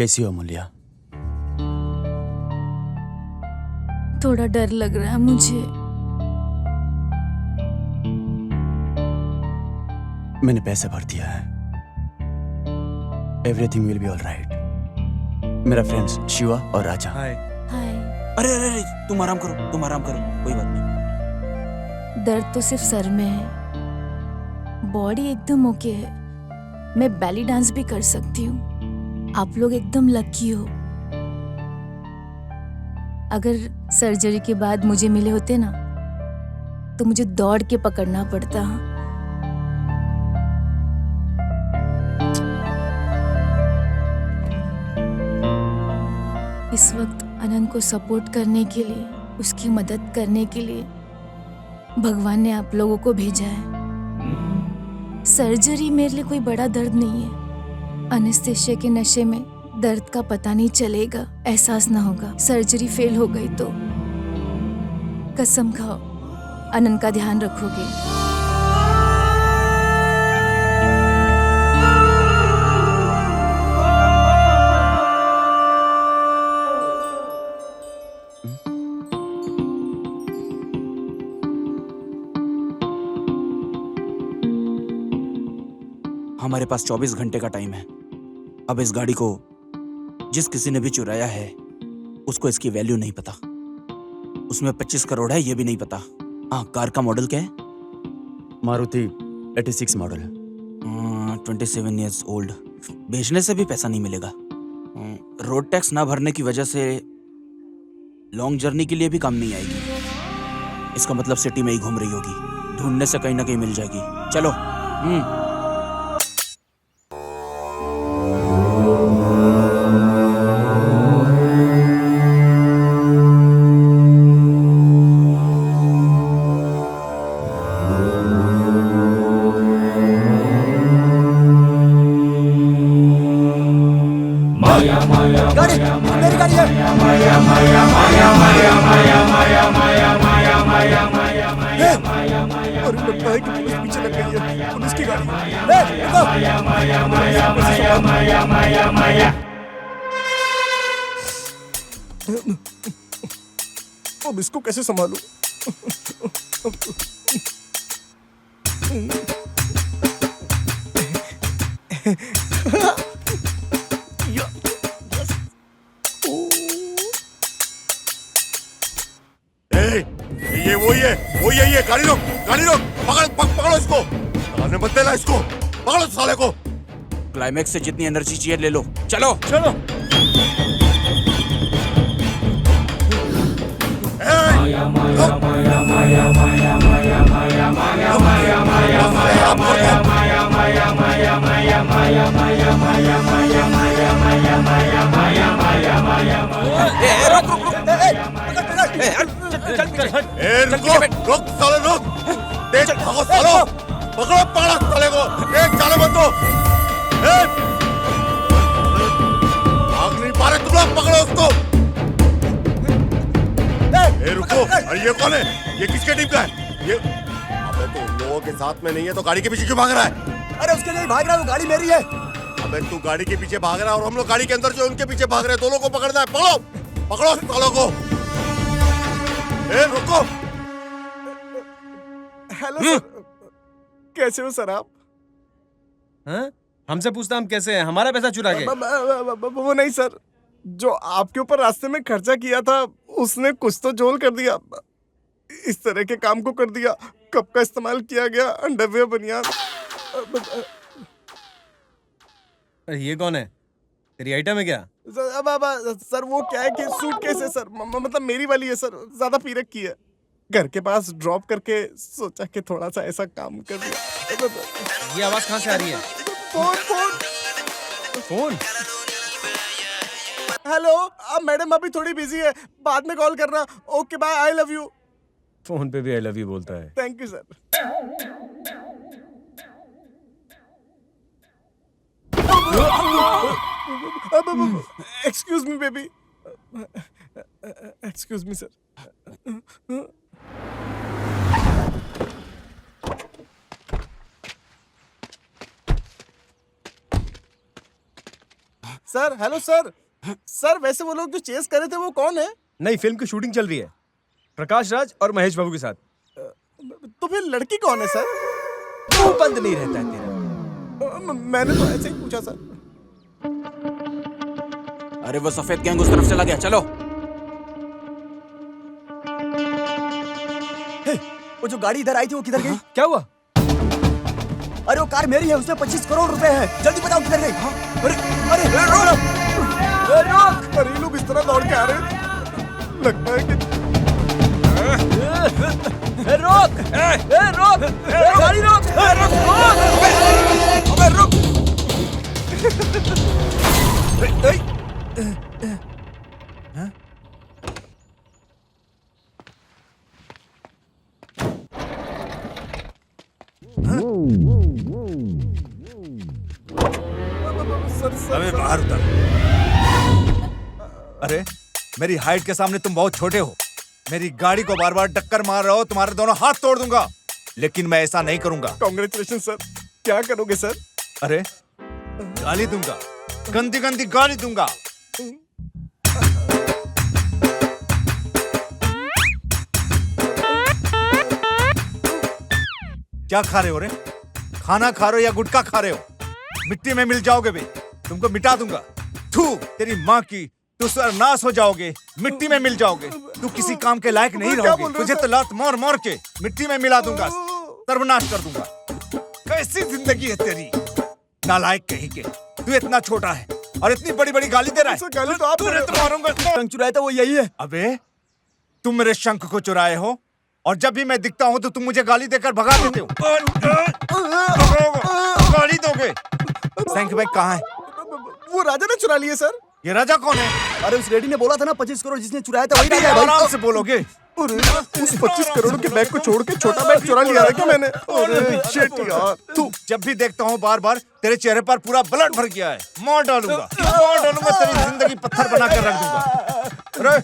कैसी हो मूल्या? थोड़ा डर लग रहा है मुझे। मैंने पैसे भर दिया है। Everything will be all right. मेरा फ्रेंड्स शिवा और राजा। हाय। हाय। अरे अरे अरे, तुम आराम करो, तुम आराम करो, कोई बात नहीं। दर्द तो सिर्फ सर में है, बॉडी एकदम ओके है। मैं बैली डांस भी कर सकती हूँ। आप लोग एकदम लकी हो। अगर सर्जरी के बाद मुझे मिले होते ना, तो मुझे दौड़ के पकड़ना पड़ता। इस वक्त अनंत को सपोर्ट करने के लिए, उसकी मदद करने के लिए भगवान ने आप लोगों को भेजा है। सर्जरी मेरे लिए कोई बड़ा दर्द नहीं है। एनेस्थेसिया के नशे में दर्द का पता नहीं चलेगा, एहसास ना होगा। सर्जरी फेल हो गई तो कसम खाओ अनंत का ध्यान रखोगे। हमारे पास 24 घंटे का टाइम है। अब इस गाड़ी को जिस किसी ने भी चुराया है उसको इसकी वैल्यू नहीं पता। उसमें 25 करोड़ है ये भी नहीं पता। हाँ, कार का मॉडल क्या है? मारुति 86 मॉडल। 27 years old. बेचने से भी पैसा नहीं मिलेगा। रोड टैक्स ना भरने की वजह से लॉन्ग जर्नी के लिए भी काम नहीं आएगी। इसका मतलब सिटी में ही घूम रही होगी। ढूंढने से कहीं ना कहीं मिल जाएगी। चलो। गाड़ी मेरी गाड़ी है। अरे लगता है कि पुलिस पीछे लग गई है। पुलिस की गाड़ी। अब इसको कैसे संभालूं? ये वही है ये गाड़ी रोक पकड़ो इसको। आने मत देना इसको, पकड़ो साले को। क्लाइमैक्स से जितनी एनर्जी चाहिए ले लो। चलो चलो। रुक साले रुक। तेज भागो सालो। पकड़ो साले को। जाने मत दो। भाग नहीं पा रहे तुम लोग, पकड़ो उसको। रुको। अरे ये कौन है? ये किसके टीम का है? ये अबे तो उन लोगों के साथ में नहीं है तो गाड़ी के पीछे क्यों भाग रहा है? अरे उसके लिए भाग रहा है, वो गाड़ी मेरी है। अबे तू गाड़ी के पीछे भाग रहा है और हम लोग गाड़ी के अंदर जो उनके पीछे भाग रहे हैं। दोनों को पकड़ना है। पकड़ो सालों को। रुको। हेलो सर, कैसे हो सर आप? हाँ? हमसे पूछता हम कैसे हैं? हमारा पैसा चुरा के। वो नहीं सर, जो आपके ऊपर रास्ते में खर्चा किया था उसने कुछ तो जोल कर दिया। इस तरह के काम को कर दिया। कब का इस्तेमाल किया गया अंडरवियर बनियान। ये कौन है? तेरी आइटम है क्या? सर वो क्या है कि सूटकेस है सर, मतलब मेरी वाली है सर, ज्यादा पी रखी है। घर के पास ड्रॉप करके सोचा कि थोड़ा सा ऐसा काम कर दिया। ये आवाज कहाँ से आ रही है? फोन। हेलो, अब मैडम अभी थोड़ी बिजी है, बाद में कॉल करना। Okay bye, I love you. Phone पे भी आई लव यू बोलता है। Thank you sir. Excuse me baby. Excuse me sir. Sir hello sir. Sir वैसे वो लोग जो चेस कर रहे थे वो कौन है? नई फिल्म की शूटिंग चल रही है, प्रकाश राज और महेश बाबू के साथ। तो फिर लड़की कौन है सर? मुंह बंद नहीं रहता है तेरा। मैंने तो ऐसे ही पूछा सर। अरे वो सफेद गैंग उस तरफ चला गया, चलो। वो जो गाड़ी इधर आई थी वो किधर गई? क्या हुआ? अरे वो कार मेरी है, उसमें 25 करोड़ रुपए है। जल्दी बताओ किधर गई? अरे अरे रोक! अरे ये लोग इस तरह दौड़ के आ रहे हैं, लगता है कि रोक! रोक! गाड़ी रोक! अबे रुक! अबे बाहर उतर। अरे मेरी हाइट के सामने तुम बहुत छोटे हो। मेरी गाड़ी को बार बार टक्कर मार रहे हो, तुम्हारे दोनों हाथ तोड़ दूंगा। लेकिन मैं ऐसा नहीं करूंगा। Congratulation sir. क्या करोगे सर? अरे गाली दूंगा, गंदी गंदी गाली दूंगा। क्या खा रहे हो रे? खाना खा रहे हो या गुटखा खा रहे हो? मिट्टी में मिल जाओगे बे, तुमको मिटा दूंगा। थू तेरी माँ की, तू सर्वनाश हो जाओगे, मिट्टी में मिल जाओगे। तू किसी काम के लायक नहीं रहोगे। तुझे तो लात मार मार के मिट्टी में मिला दूंगा, सर्वनाश कर दूंगा। कैसी जिंदगी है तेरी, नालायक कहीं के। तू इतना छोटा है और इतनी बड़ी बड़ी गाली दे रहा है। गाली तो आप मारूंगा। शंख चुराया था वो यही है। अबे तुम मेरे शंख को चुराए हो और जब भी मैं दिखता हूँ तो तुम मुझे गाली देकर भगा देते हो। गाली दोगे? शंख भाई कहाँ है? वो राजा ने चुरा लिए सर। ये राजा कौन है? अरे उस रेडी ने बोला था ना 25 करोड़ जिसने चुराया था वही राजा है आराम भाई। से बोलोगे। अरे उस 25 करोड़ के बैग को छोड़ के छोटा बैग चुरा लिया है क्या मैंने? अरे शिट यार। तू जब भी देखता हूँ बार बार तेरे चेहरे पर पूरा ब्लड भर गया है। मार डालूंगा तेरी जिंदगी पत्थर बना कर रख दूंगा। अरे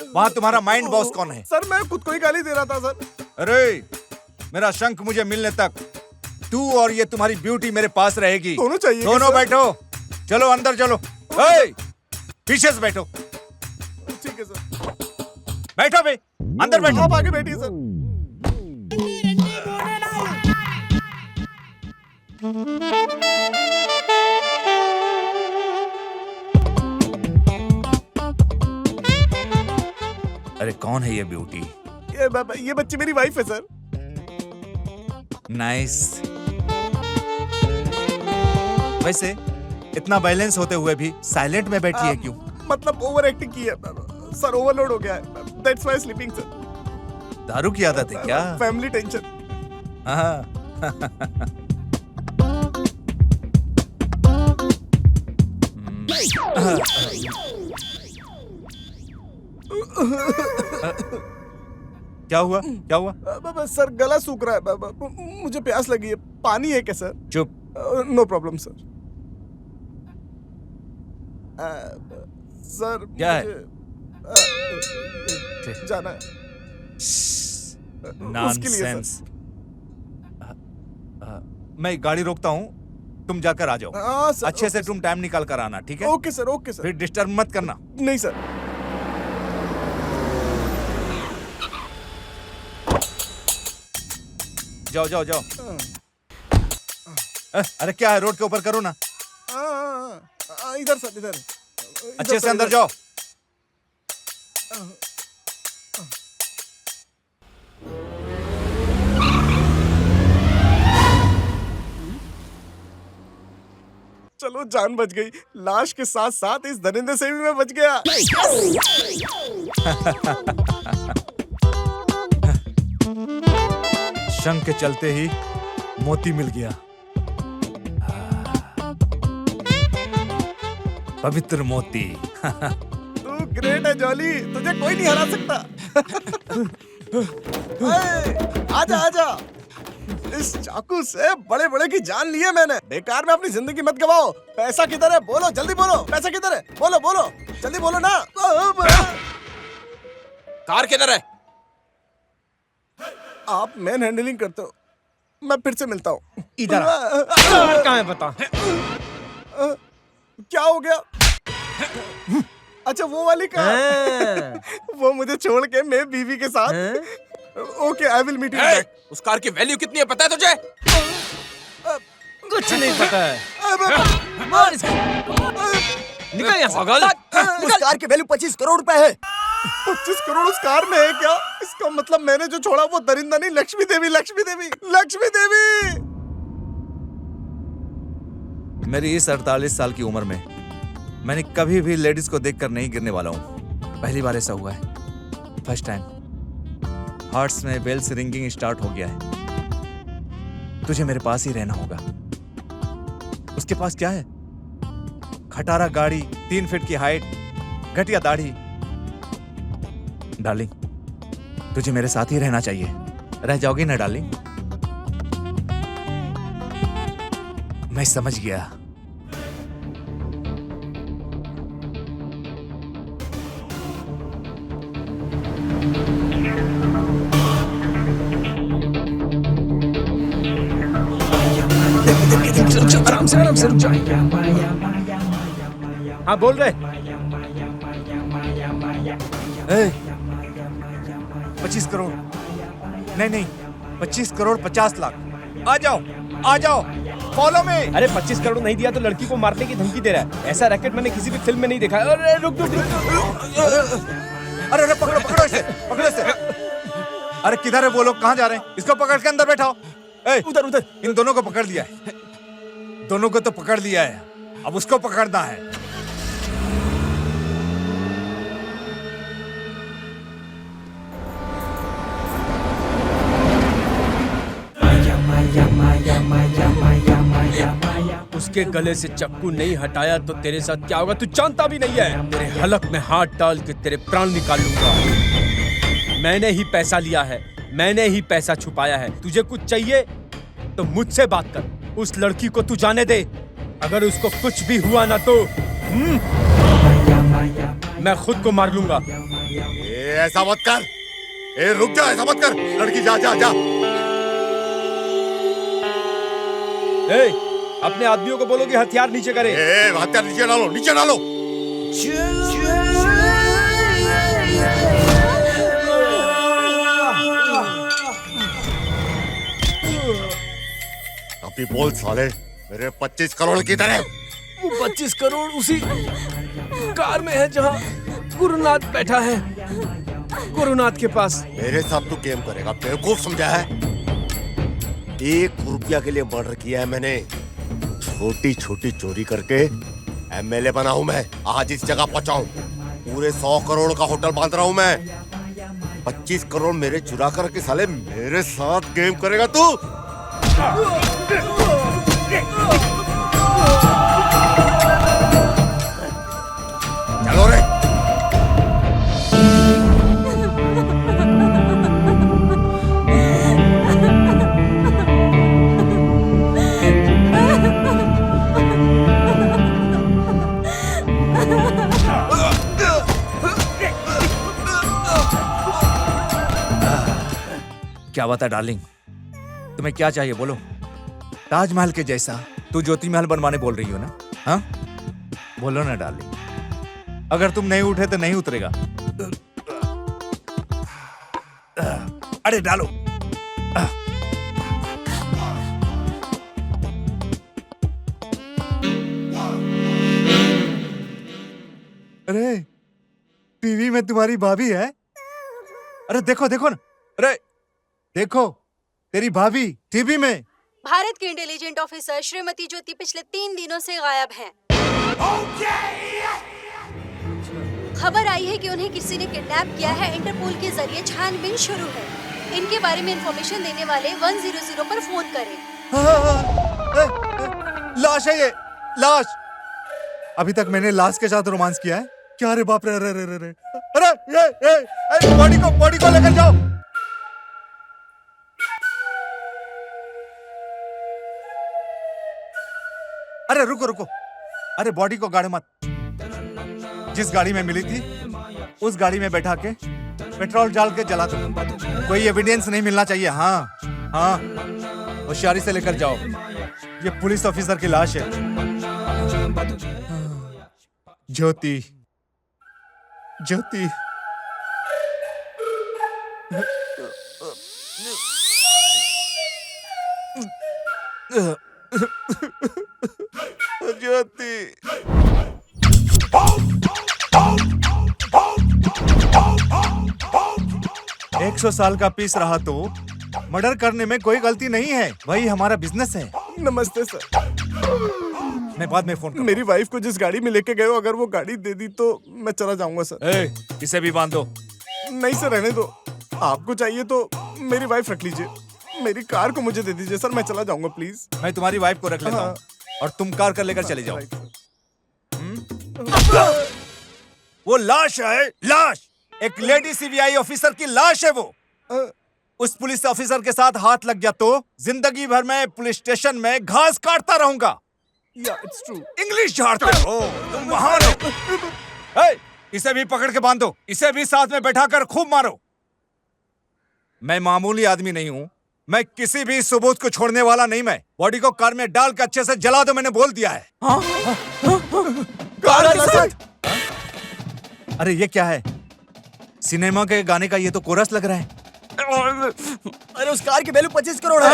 वहाँ तुम्हारा माइंड बॉस कौन है? सर मैं खुद को ही गाली दे रहा था सर। अरे मेरा शंख मुझे मिलने तक तू और ये तुम्हारी ब्यूटी मेरे पास रहेगी। दोनों चाहिए। दोनों बैठो, चलो अंदर चलो। पीछे से बैठो। ठीक है सर। बैठो बे, अंदर बैठो। आप आगे बैठिए सर। अरे कौन है ये ब्यूटी? ये बच्ची मेरी वाइफ है सर। नाइस। वैसे इतना बैलेंस होते हुए भी साइलेंट में बैठी है क्यों? मतलब ओवर एक्टिंग की है सर, ओवरलोड हो गया है। That's why sleeping sir. दारू की आदत है क्या? Family tension. हाँ। क्या हुआ? क्या हुआ? सर गला सूख रहा है। मुझे प्यास लगी है, पानी है क्या सर? चुप। No problem sir. सर क्या है? जाना है। नॉनसेंस। मैं गाड़ी रोकता हूँ, तुम जाकर आ जाओ। अच्छे से तुम टाइम निकाल कर आना, ठीक है? Okay sir, okay sir. फिर डिस्टर्ब मत करना। नहीं सर। जाओ जाओ जाओ। अरे क्या है, रोड के ऊपर करो ना। इधर सर, इधर। अच्छे से अंदर जाओ। चलो जान बच गई। लाश के साथ साथ इस दरिंदे से भी मैं बच गया। शंख के चलते ही मोती मिल गया। पवित्र मोती। तू ग्रेट है जॉली, तुझे कोई नहीं हरा सकता। आजा आजा। इस चाकू से बड़े बड़े की जान ली है मैंने। बेकार में अपनी जिंदगी मत गवाओ। पैसा किधर है? बोलो जल्दी बोलो। पैसा किधर है? बोलो बोलो जल्दी बोलो ना। कार किधर है? आप मैन हैंडलिंग करते हो, मैं फिर से मिलता हूँ। इधर कहाँ है बता? क्या हो गया? अच्छा वो वाली कार। वो मुझे छोड़ के मैं बीवी के साथ। Okay I will meet you back. उस कार की वैल्यू कितनी है पता है तुझे? कुछ नहीं पता है। मार इसको। निकल यहाँ से। पागल। उस कार की वैल्यू 25 करोड़ रुपए है। 25 करोड़ उस कार में है क्या? इसका मतलब मैंने जो छोड़ा वो दरिंदा नहीं, लक्ष्मी देवी, लक्ष्मी देवी, लक्ष्मी देवी। मेरी इस 48 साल की उम्र में मैंने कभी भी लेडीज को देखकर नहीं गिरने वाला हूं। पहली बार ऐसा हुआ है, फर्स्ट टाइम। हार्ट्स में बेल्स रिंगिंग स्टार्ट हो गया है। तुझे मेरे पास ही रहना होगा। उसके पास क्या है? खटारा गाड़ी, 3 फीट की हाइट, घटिया दाढ़ी। डार्लिंग, तुझे मेरे साथ ही रहना चाहिए। रह जाओगी ना डार्लिंग? मैं समझ गया। आराम से रुक जाओ। हाँ बोल रहे। 25 करोड़ नहीं, 25 करोड़ 50 लाख। आ जाओ, फॉलो में। अरे 25 करोड़ नहीं दिया तो लड़की को मारने की धमकी दे रहा है। ऐसा रैकेट मैंने किसी भी फिल्म में नहीं देखा है। अरे रुक। अरे पकड़ो इसे। अरे किधर है वो लोग? कहाँ जा रहे हैं? इसको पकड़ के अंदर बैठाओ। उधर। इन दोनों को पकड़ लिया है। दोनों को तो पकड़ लिया है, अब उसको पकड़ना है। उसके गले से चाकू नहीं हटाया तो तेरे साथ क्या होगा तू जानता भी नहीं है। तेरे हलक में हाथ डाल के तेरे प्राण निकाल लूंगा। मैंने ही पैसा लिया है, मैंने ही पैसा छुपाया है। तुझे कुछ चाहिए तो मुझसे बात कर। उस लड़की को तू जाने दे। अगर उसको कुछ भी हुआ ना तो मैं खुद को मार लूंगा। ऐसा मत कर। रुक जा, ऐसा मत कर। लड़की जा। अपने आदमियों को बोलो कि हथियार नीचे करे। हथियार नीचे डालो। अभी बोल साले, मेरे 25 करोड़ की तरह। वो 25 करोड़ उसी कार में है जहाँ गुरुनाथ बैठा है, गुरुनाथ के पास। मेरे साथ तू गेम करेगा? बेवकूफ समझा है? 1 रुपया के लिए मर्डर किया है मैंने। छोटी चोरी करके एमएलए बना हूं मैं। आज इस जगह पहुंचा हूं। पूरे 100 करोड़ का होटल बांध रहा हूं मैं। 25 करोड़ मेरे चुरा करके साले मेरे साथ गेम करेगा तू? चलो रे। क्या बात है डार्लिंग? तुम्हें क्या चाहिए बोलो। ताजमहल के जैसा तू ज्योति महल बनवाने बोल रही हो ना? हाँ बोलो ना डार्लिंग। अगर तुम नहीं उठे तो नहीं उतरेगा। अरे डालो। अरे टीवी में तुम्हारी भाभी है। अरे देखो ना। अरे देखो, तेरी भाभी टीवी में। भारत की इंटेलिजेंट ऑफिसर श्रीमती ज्योति पिछले 3 दिनों से गायब हैं। खबर आई है कि उन्हें किसी ने किडनैप किया है। इंटरपोल के जरिए छानबीन शुरू है। इनके बारे में इंफॉर्मेशन देने वाले 100 पर फोन करें। लाश है ये, लाश। अभी तक मैंने लाश के साथ रोमांस किया है क्या? अरे बाप रे। अरे ये बॉडी को लेकर जाओ। अरे रुको। अरे बॉडी को गाड़ी मत। जिस गाड़ी में मिली थी उस गाड़ी में बैठा के पेट्रोल डाल के जला दो। कोई एविडेंस नहीं मिलना चाहिए। हाँ होशियारी से लेकर जाओ। ये पुलिस ऑफिसर की लाश है। ज्योति ज्योति ज्योति 100 साल का पीस रहा तो मर्डर करने में कोई गलती नहीं है, वही हमारा बिजनेस है। नमस्ते सर। मैं बाद में फोन करूंगा। मेरी वाइफ को जिस गाड़ी में लेके गए हो, अगर वो गाड़ी दे दी तो मैं चला जाऊंगा सर। इसे भी बांध दो। नहीं सर, रहने दो। आपको चाहिए तो मेरी वाइफ रख लीजिए, मेरी कार को मुझे दे दीजिए सर, मैं चला जाऊंगा प्लीज। मैं तुम्हारी वाइफ को रख लेता हूँ और तुम कार कर लेकर चले जाओ। वो लाश है, लाश, एक लेडी सीबीआई ऑफिसर की लाश है वो। उस पुलिस ऑफिसर के साथ हाथ लग गया तो जिंदगी भर मैं पुलिस स्टेशन में घास काटता रहूंगा। It's true. इंग्लिश झाड़ते हो तुम, महान हो। इसे भी पकड़ के बांधो, इसे भी साथ में बैठाकर खूब मारो। मैं मामूली आदमी नहीं हूं, मैं किसी भी सबूत को छोड़ने वाला नहीं। मैं बॉडी को कार में डाल के अच्छे से जला दो, मैंने बोल दिया है। कार के साथ? अरे ये क्या है? सिनेमा के गाने का ये तो कोरस लग रहा है। अरे उस कार की वैल्यू 25 करोड़ है।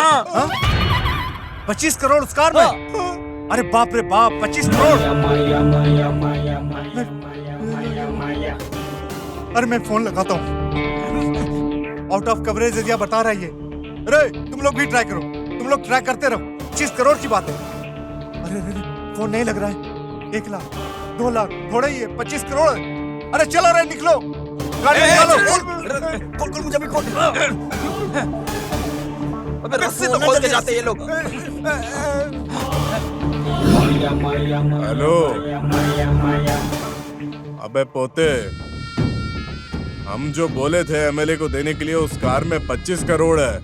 25 करोड़ उस कार में? अरे बाप रे बाप, 25 करोड़। अरे मैं फोन लगाता हूँ, आउट ऑफ कवरेज एरिया बता रहा है ये। अरे तुम लोग भी ट्राई करो, तुम लोग ट्राई करते रहो। 25 करोड़ की बात है। अरे फोन नहीं लग रहा है। 1 लाख 2 लाख थोड़ा ही है, 25 करोड़। अरे चलो रे, निकलो, गाड़ी निकालो। खोल मुझे भी खोल। अबे रस्सी तो खोल के जाते ये लोग। हेलो, अबे पोते, हम जो बोले थे एमएलए को देने के लिए उस कार में 25 करोड़ है,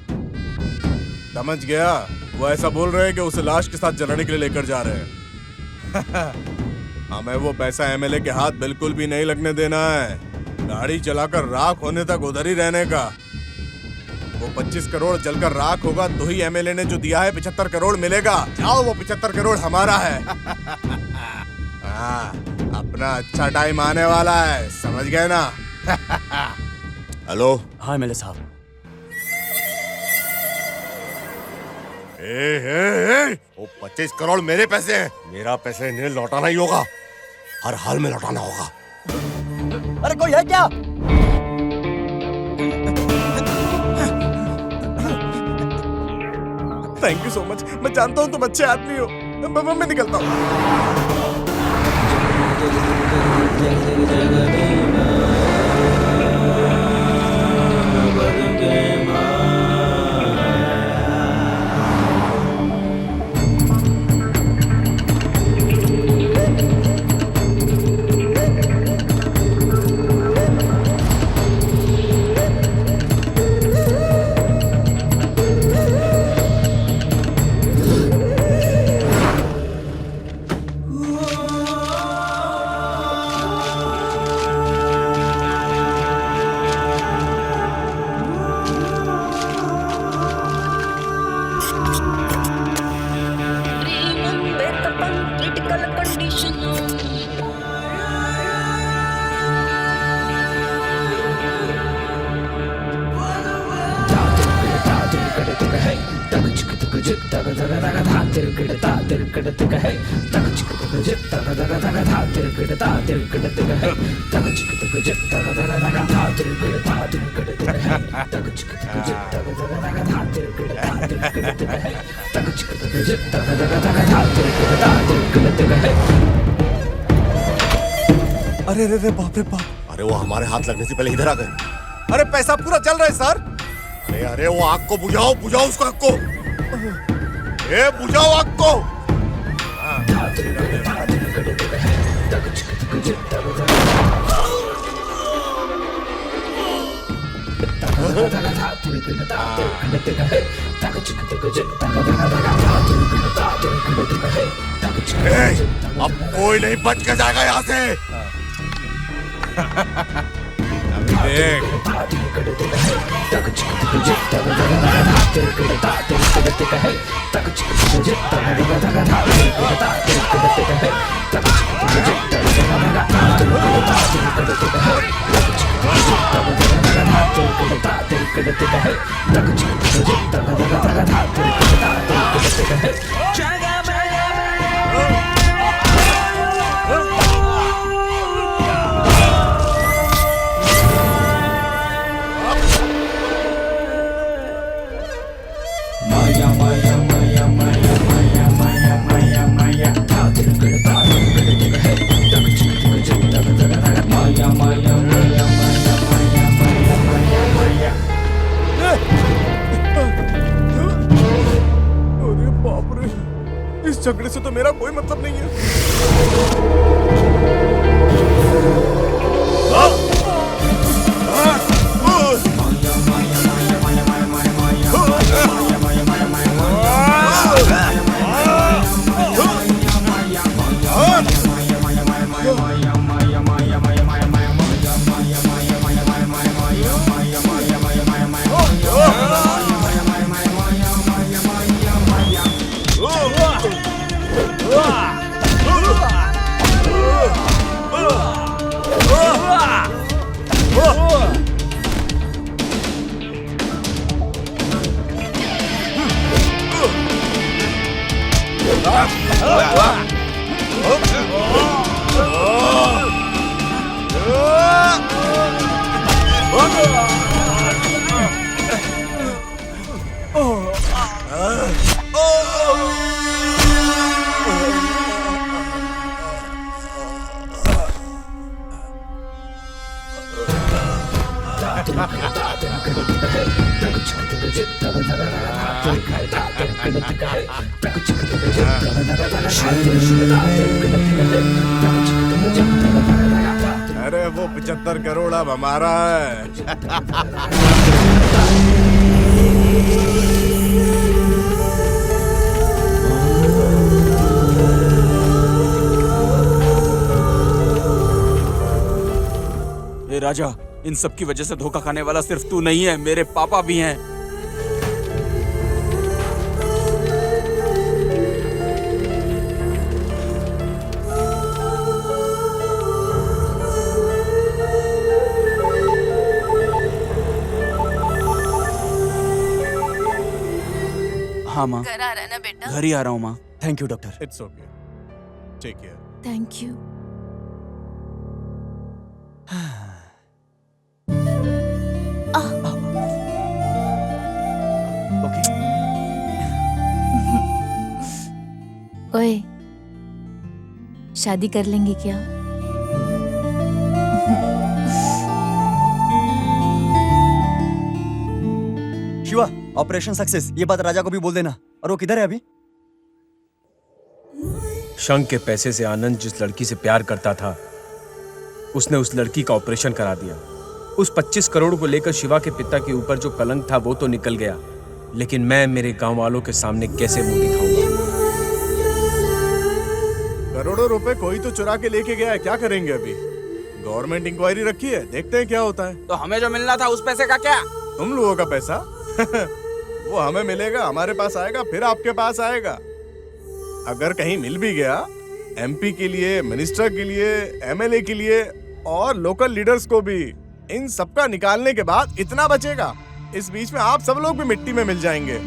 समझ गया? वो ऐसा बोल रहे हैं कि उसे लाश के साथ जलाने के लिए लेकर जा रहे हैं। हमें वो पैसा एमएलए के हाथ बिल्कुल भी नहीं लगने देना है। गाड़ी चलाकर राख होने तक उधर ही रहने का। वो 25 करोड़ जलकर राख होगा तो ही एमएलए ने जो दिया है 75 करोड़ मिलेगा। जाओ, वो 75 करोड़ हमारा है। हाँ, अपना अच्छा टाइम आने वाला है, समझ गए ना? हेलो। हाँ एमएलए साहब। वो 25 करोड़ मेरे पैसे हैं, मेरा पैसे इन्हें लौटाना ही होगा, हर हाल में लौटाना होगा। अरे कोई है क्या? Thank you so much. मैं जानता हूँ तुम अच्छे आदमी हो। मैं निकलता हूँ। अरे रे रे, बाप रे बाप। अरे वो हमारे हाथ लगने से पहले इधर आ गए। अरे पैसा पूरा जल रहा है सर। अरे अरे वो आग को बुझाओ, बुझाओ उसको, आग को। ए बुझाओ आग को। अब कोई नहीं बच के जाएगा यहाँ से। अभी देख। अरे बाप रे, इस झगड़े से तो मेरा कोई मतलब नहीं है। अरे वो 75 करोड़ अब हमारा है। ए राजा, इन सब की वजह से धोखा खाने वाला सिर्फ तू नहीं है, मेरे पापा भी हैं। हाँ माँ, घर आ रहा है ना बेटा? घर ही आ रहा हूँ माँ। Thank you doctor. It's okay, take care. Thank you. ओए, शादी कर लेंगे क्या? शिवा, ऑपरेशन सक्सेस, ये बात राजा को भी बोल देना। और वो किधर है अभी? शंख के पैसे से आनंद जिस लड़की से प्यार करता था, उसने उस लड़की का ऑपरेशन करा दिया। उस 25 करोड़ को लेकर शिवा के पिता के ऊपर जो कलंक था वो तो निकल गया, लेकिन मैं मेरे गांव वालों के सामने कैसे मुंह दिखाऊंगा? करोड़ों रुपए कोई तो चुरा के लेके गया है, क्या करेंगे अभी? गवर्नमेंट इंक्वायरी रखी है, देखते हैं क्या होता है। तो हमें जो मिलना था उस पैसे का क्या? तुम लोगों का पैसा वो हमें मिलेगा, हमारे पास आएगा, फिर आपके पास आएगा। अगर कहीं मिल भी गया, एमपी के लिए, मिनिस्टर के लिए, एमएलए के लिए और लोकल लीडर्स को भी, इन सबका निकालने के बाद इतना बचेगा। इस बीच में आप सब लोग भी मिट्टी में मिल जाएंगे।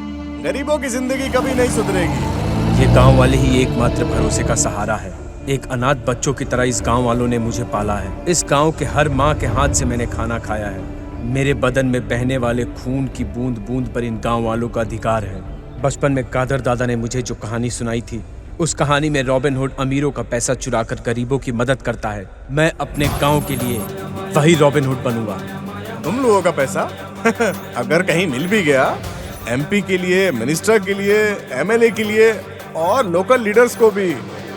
गरीबों की जिंदगी कभी नहीं सुधरेगी। ये गांव वाले ही एकमात्र भरोसे का सहारा है। एक अनाथ बच्चों की तरह इस गांव वालों ने मुझे पाला है। इस गांव के हर माँ के हाथ से मैंने खाना खाया है। मेरे बदन में बहने वाले खून की बूंद बूंद पर इन गांव वालों का अधिकार है। बचपन में कादर दादा ने मुझे जो कहानी सुनाई थी, उस कहानी में रॉबिन हुड अमीरों का पैसा चुराकर गरीबों की मदद करता है। मैं अपने गांव के लिए वही रॉबिन हुड बनूंगा। तुम लोगों का पैसा अगर कहीं मिल भी गया, एमपी के लिए, मिनिस्टर के लिए, एमएलए के लिए और लोकल लीडर्स को भी,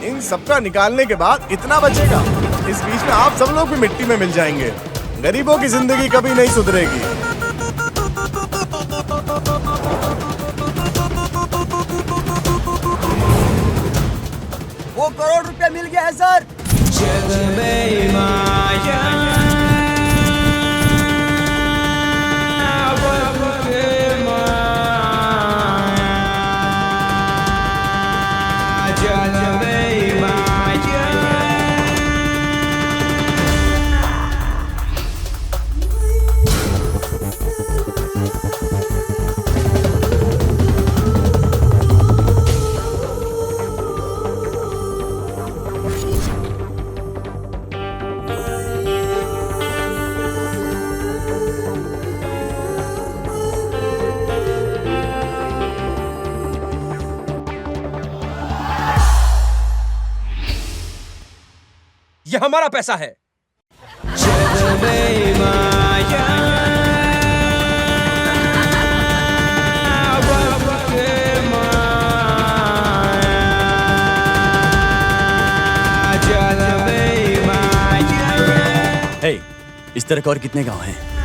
इन सबका निकालने के बाद इतना बचेगा। इस बीच में आप सब लोग भी मिट्टी में मिल जाएंगे। गरीबों की जिंदगी कभी नहीं सुधरेगी। वो करोड़ रुपया मिल गया है सर। ये हमारा पैसा है। हे, इस तरह के और कितने गांव हैं?